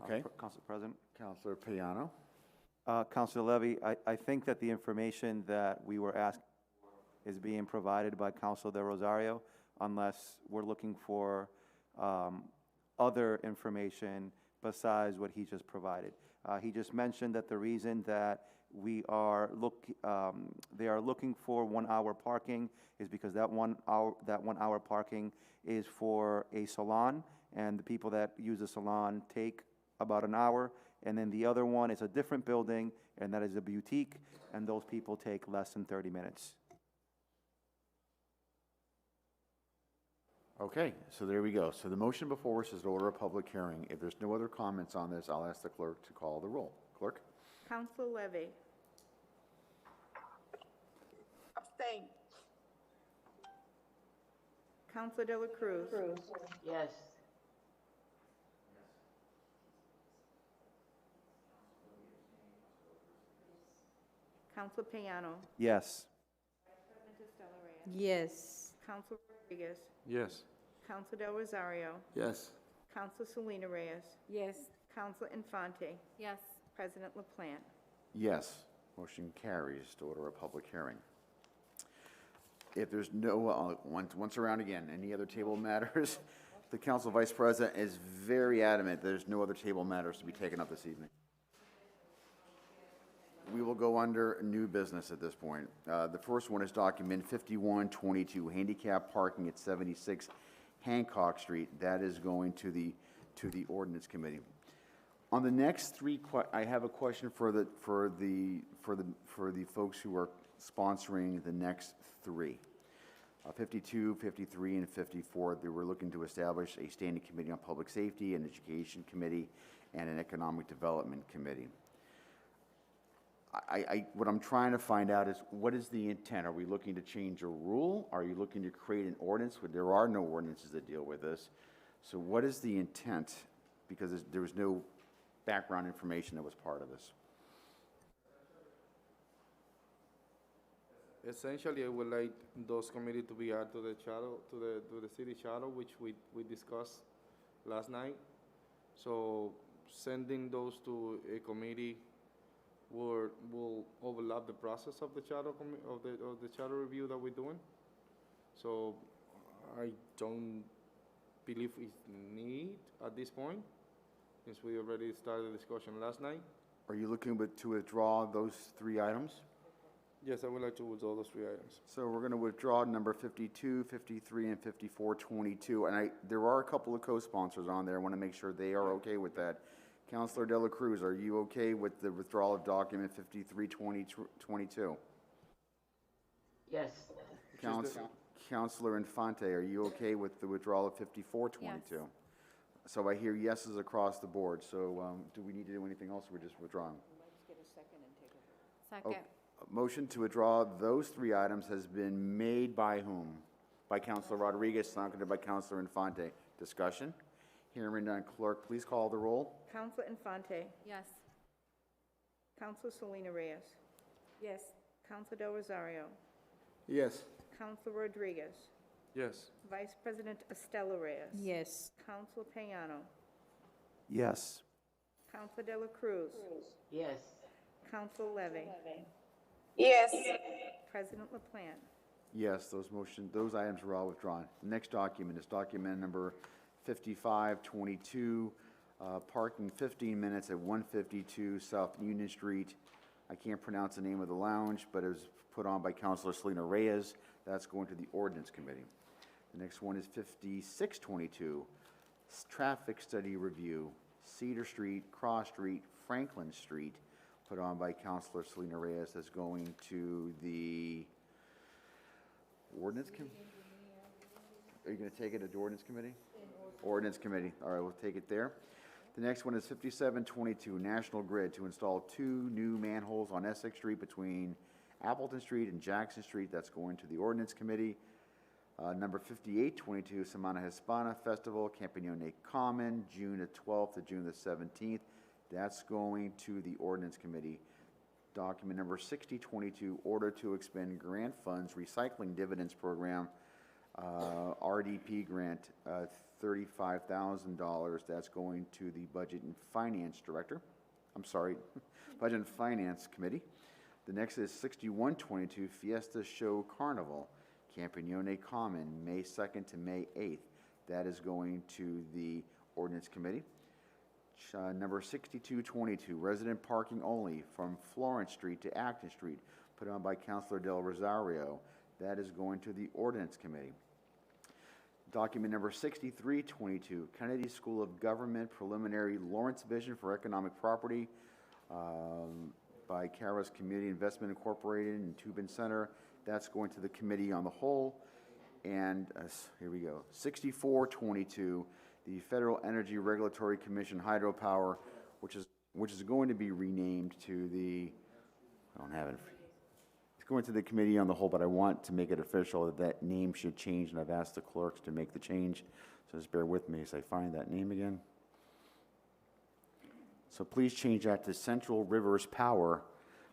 Okay. Council President. Counselor Payano? Councilor Levy, I think that the information that we were asking is being provided by Councilor De Rosario, unless we're looking for other information besides what he just provided. He just mentioned that the reason that they are looking for 1 hour parking is because that 1 hour parking is for a salon, and the people that use the salon take about an hour, and then the other one is a different building, and that is a boutique, and those people take less than 30 minutes. Okay, so there we go. So the motion before us is to order a public hearing. If there's no other comments on this, I'll ask the clerk to call the roll. Clerk? Counselor Levy? Abstain. Counselor De La Cruz? Yes. Counselor Payano? Yes. Yes. Counselor Rodriguez? Yes. Counselor Del Rosario? Yes. Counselor Selena Reyes? Yes. Counselor Infante? Yes. President LaPlante? Yes. Motion carries to order a public hearing. If there's no, once around again, any other table matters? The Council Vice President is very adamant there's no other table matters to be taken up this evening. We will go under new business at this point. The first one is document 5122, handicap parking at 76 Hancock Street. That is going to the ordinance committee. On the next three, I have a question for the folks who are sponsoring the next three. 52, 53, and 54, they were looking to establish a standing committee on public safety, an education committee, and an economic development committee. What I'm trying to find out is, what is the intent? Are we looking to change a rule? Are you looking to create an ordinance? There are no ordinances that deal with this. So what is the intent? Because there was no background information that was part of this. Essentially, I would like those committees to be added to the charter, to the city charter, which we discussed last night. So sending those to a committee will overlap the process of the charter of the charter review that we're doing. So I don't believe it's need at this point, since we already started the discussion last night. Are you looking to withdraw those three items? Yes, I would like to withdraw those three items. So we're going to withdraw number 52, 53, and 5422. And there are a couple of co-sponsors on there. I want to make sure they are okay with that. Councilor De La Cruz, are you okay with the withdrawal of document 5322? Yes. Counselor Infante, are you okay with the withdrawal of 5422? Yes. So I hear yeses across the board, so do we need to do anything else, or we're just withdrawing? Second. Motion to withdraw those three items has been made by whom? By Counselor Rodriguez, seconded by Counselor Infante. Discussion? Hearing none, clerk, please call the roll. Counselor Infante. Yes. Counselor Selena Reyes. Yes. Counselor Del Rosario. Yes. Counselor Rodriguez. Yes. Vice President Estela Reyes. Yes. Counselor Payano. Yes. Counselor De La Cruz. Yes. Counselor Levy. Yes. President LaPlante. Yes, those items were all withdrawn. The next document is document number 5522, parking 15 minutes at 152 South Union Street. I can't pronounce the name of the lounge, but it was put on by Counselor Selena Reyes. That's going to the Ordinance Committee. The next one is 5622, traffic study review, Cedar Street, Cross Street, Franklin Street, put on by Counselor Selena Reyes. That's going to the Ordinance Committee? Are you going to take it to the Ordinance Committee? Ordinance Committee. All right, we'll take it there. The next one is 5722, National Grid, to install 2 new manholes on Essex Street between Appleton Street and Jackson Street. That's going to the Ordinance Committee. Number 5822, Semana Hispana Festival, Campagnone Common, June the 12th to June the 17th. That's going to the Ordinance Committee. Document number 6022, order to expend grant funds, recycling dividends program, RDP grant, $35,000. That's going to the Budget and Finance Director. I'm sorry, Budget and Finance Committee. The next is 6122, Fiesta Show Carnival, Campagnone Common, May 2nd to May 8th. That is going to the Ordinance Committee. Number 6222, resident parking only from Florence Street to Acton Street, put on by Counselor Del Rosario. That is going to the Ordinance Committee. Document number 6322, Kennedy School of Government Preliminary Lawrence Vision for Economic Property, by Caras Community Investment Incorporated and Tubin Center. That's going to the Committee on the Whole. And here we go, 6422, the Federal Energy Regulatory Commission hydropower, which is going to be renamed to the, I don't have it. It's going to the Committee on the Whole, but I want to make it official that that name should change, and I've asked the clerks to make the change. So just bear with me as I find that name again. So please change that to Central Rivers Power,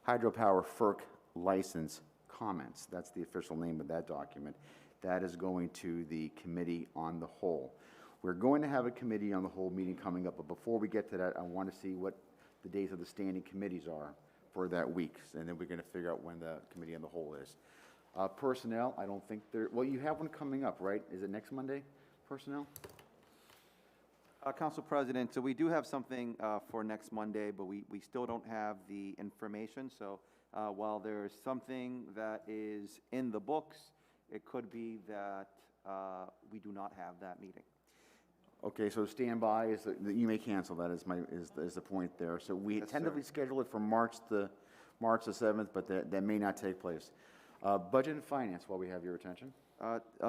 Hydropower FERC License Comments. That's the official name of that document. That is going to the Committee on the Whole. We're going to have a Committee on the Whole meeting coming up, but before we get to that, I want to see what the dates of the standing committees are for that week, and then we're going to figure out when the Committee on the Whole is. Personnel, I don't think there, well, you have one coming up, right? Is it next Monday, personnel? Council President, so we do have something for next Monday, but we still don't have the information. So while there's something that is in the books, it could be that we do not have that meeting. Okay, so stand by, you may cancel that is the point there. So we Yes, tentatively sir. schedule it for March the 7th, but that may not take place. Budget and Finance, while we have your attention.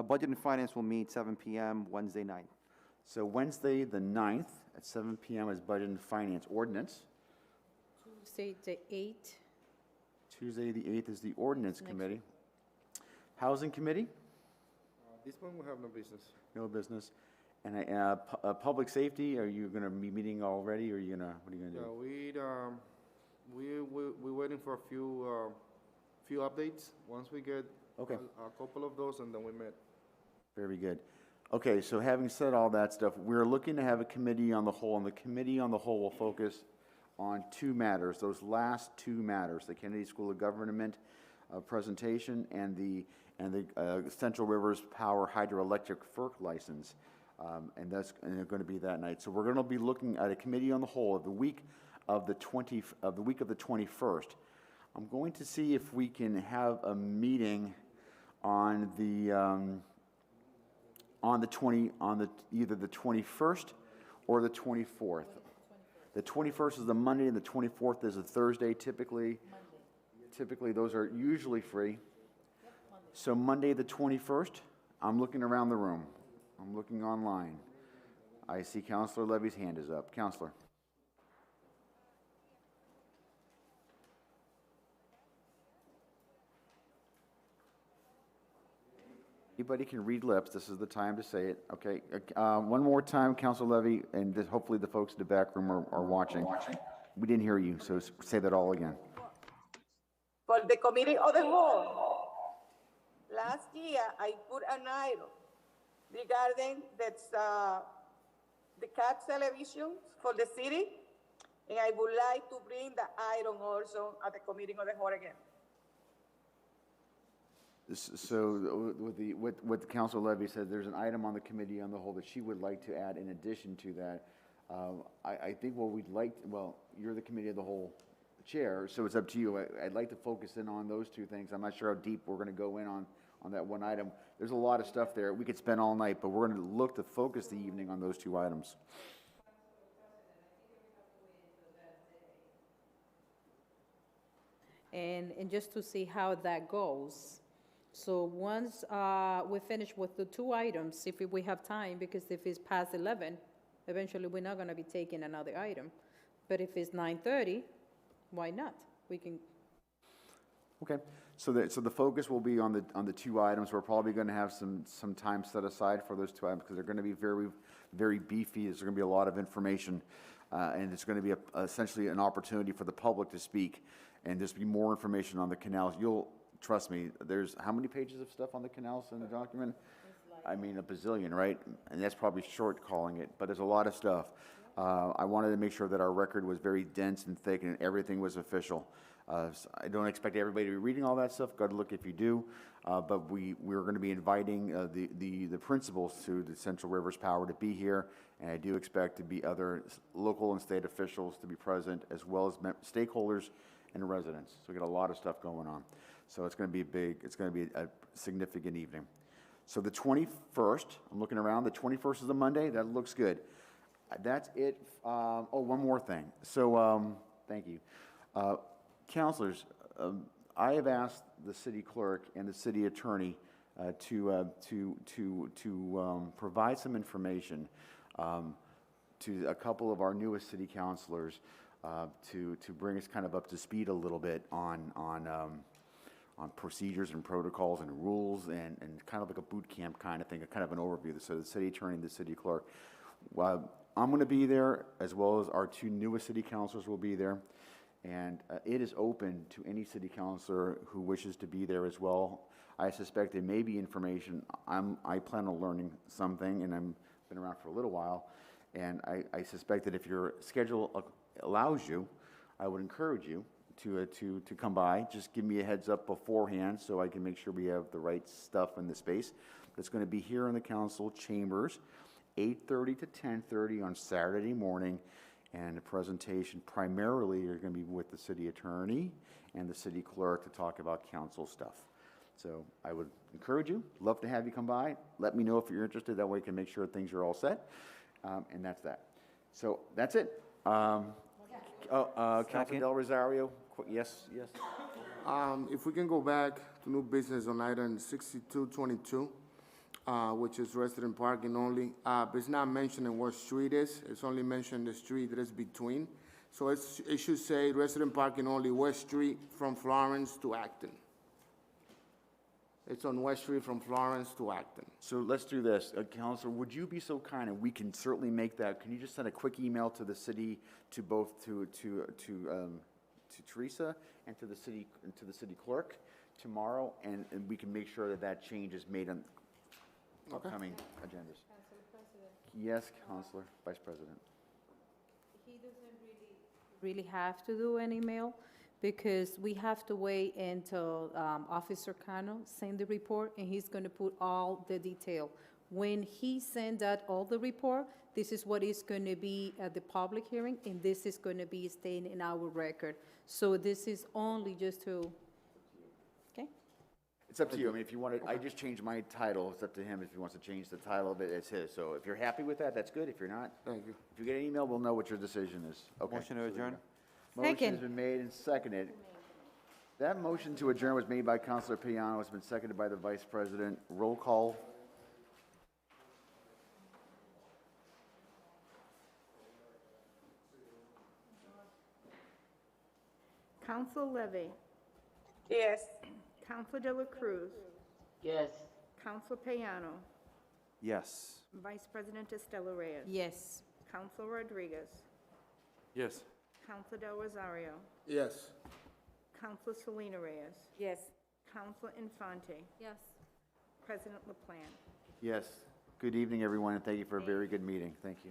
Budget and Finance will meet 7 p.m. Wednesday night. So Wednesday, the 9th, at 7 p.m. is Budget and Finance Ordinance. Tuesday, the 8th. Tuesday, the 8th is the Ordinance Next Committee. Housing Committee, This one will have no business. no business. And Public Safety, are you going to be meeting already, or are you going to, what are you going to do? Yeah, we're waiting for a few updates. Once we get Okay. a couple of those, and then we met. Very good. Okay, so having said all that stuff, we're looking to have a Committee on the Whole, and the Committee on the Whole will focus on 2 matters, those last 2 matters, the Kennedy School of Government presentation and the Central Rivers Power Hydroelectric FERC license, and they're going to be that night. So we're going to be looking at a Committee on the Whole of the week of the 21st. I'm going to see if we can have a meeting on either the 21st or the 24th. The 21st is the Monday, and the 24th is a Thursday. Typically, those are usually free. So Monday the 21st. I'm looking around the room. I'm looking online. I see Counselor Levy's hand is up. Counselor. Anybody can read lips. This is the time to say it. Okay. One more time, Counselor Levy, and hopefully the folks in the back room are watching. We didn't hear you, so say that all again. For the committee of the whole, last year I put an item regarding the cat television for the city, and I would like to bring the item also at the committee of the whole again. So what the Councilor Levy said, there's an item on the committee on the whole that she would like to add in addition to that. I think what we'd like, well, you're the committee of the whole chair, so it's up to you. I'd like to focus in on those two things. I'm not sure how deep we're going to go in on that one item. There's a lot of stuff there. We could spend all night, but we're going to look to focus the evening on those two items. And just to see how that goes. So once we finish with the two items, if we have time, because if it's past 11, eventually we're not going to be taking another item. But if it's 9:30, why not? We can. Okay, so the focus will be on the two items. We're probably going to have some time set aside for those two items because they're going to be very, very beefy. There's going to be a lot of information, and it's going to be essentially an opportunity for the public to speak, and there's be more information on the canals. You'll trust me. There's how many pages of stuff on the canals in the document? I mean, a bazillion, right? And that's probably short calling it, but there's a lot of stuff. I wanted to make sure that our record was very dense and thick and everything was official. So I don't expect everybody to be reading all that stuff. Good luck if you do. But we're going to be inviting the principals to the Central Rivers Power to be here, and I do expect to be other local and state officials to be present, as well as stakeholders and residents. So we got a lot of stuff going on. So it's going to be big. It's going to be a significant evening. So the 21st, I'm looking around. The 21st is a Monday. That looks good. That's it. Oh, one more thing. So thank you. Counselors, I have asked the city clerk and the city attorney to provide some information to a couple of our newest city councilors to bring us kind of up to speed a little bit on procedures and protocols and rules and kind of like a boot camp kind of thing, kind of an overview. So the city attorney and the city clerk. I'm going to be there, as well as our two newest city councilors will be there. And it is open to any city councilor who wishes to be there as well. I suspect there may be information. I plan on learning something, and I've been around for a little while. And I suspect that if your schedule allows you, I would encourage you to come by. Just give me a heads up beforehand so I can make sure we have the right stuff in the space. It's going to be here in the council chambers, 8:30 to 10:30 on Saturday morning. And the presentation primarily you're going to be with the city attorney and the city clerk to talk about council stuff. So I would encourage you, love to have you come by. Let me know if you're interested. That way I can make sure things are all set. And that's that. So that's it. Councilor Del Rosario, yes. If we can go back to new business on item 6222, which is resident parking only. But it's not mentioning what street is. It's only mentioning the street that is between. So it should say resident parking only West Street from Florence to Acton. It's on West Street from Florence to Acton. So let's do this. Counselor, would you be so kind, and we can certainly make that. Can you just send a quick email to the city, to both to Teresa and to the city clerk tomorrow, and we can make sure that change is made on upcoming agendas. Yes, Counselor, Vice President. He doesn't really have to do an email because we have to wait until Officer Cano send the report, and he's going to put all the detail. When he sends out all the report, this is what is going to be at the public hearing, and this is going to be staying in our record. So this is only just to, okay? It's up to you. I mean, if you want to, I just changed my title. It's up to him if he wants to change the title of it. It's his. So if you're happy with that, that's good. If you're not, thank you. If you get an email, we'll know what your decision is. Okay. Motion to adjourn? Motion has been made and seconded. That motion to adjourn was made by Councilor Piano. It's been seconded by the Vice President. Roll call, Counsel Levy. Yes. Counsel De La Cruz. Yes. Counsel Payano. Yes. Vice President Estela Reyes. Yes. Counsel Rodriguez. Yes. Counsel Del Rosario. Yes. Counsel Selena Reyes. Yes. Counsel Infante. Yes. President LaPlante. Yes. Good evening, everyone, and thank you for a very good meeting. Thank you.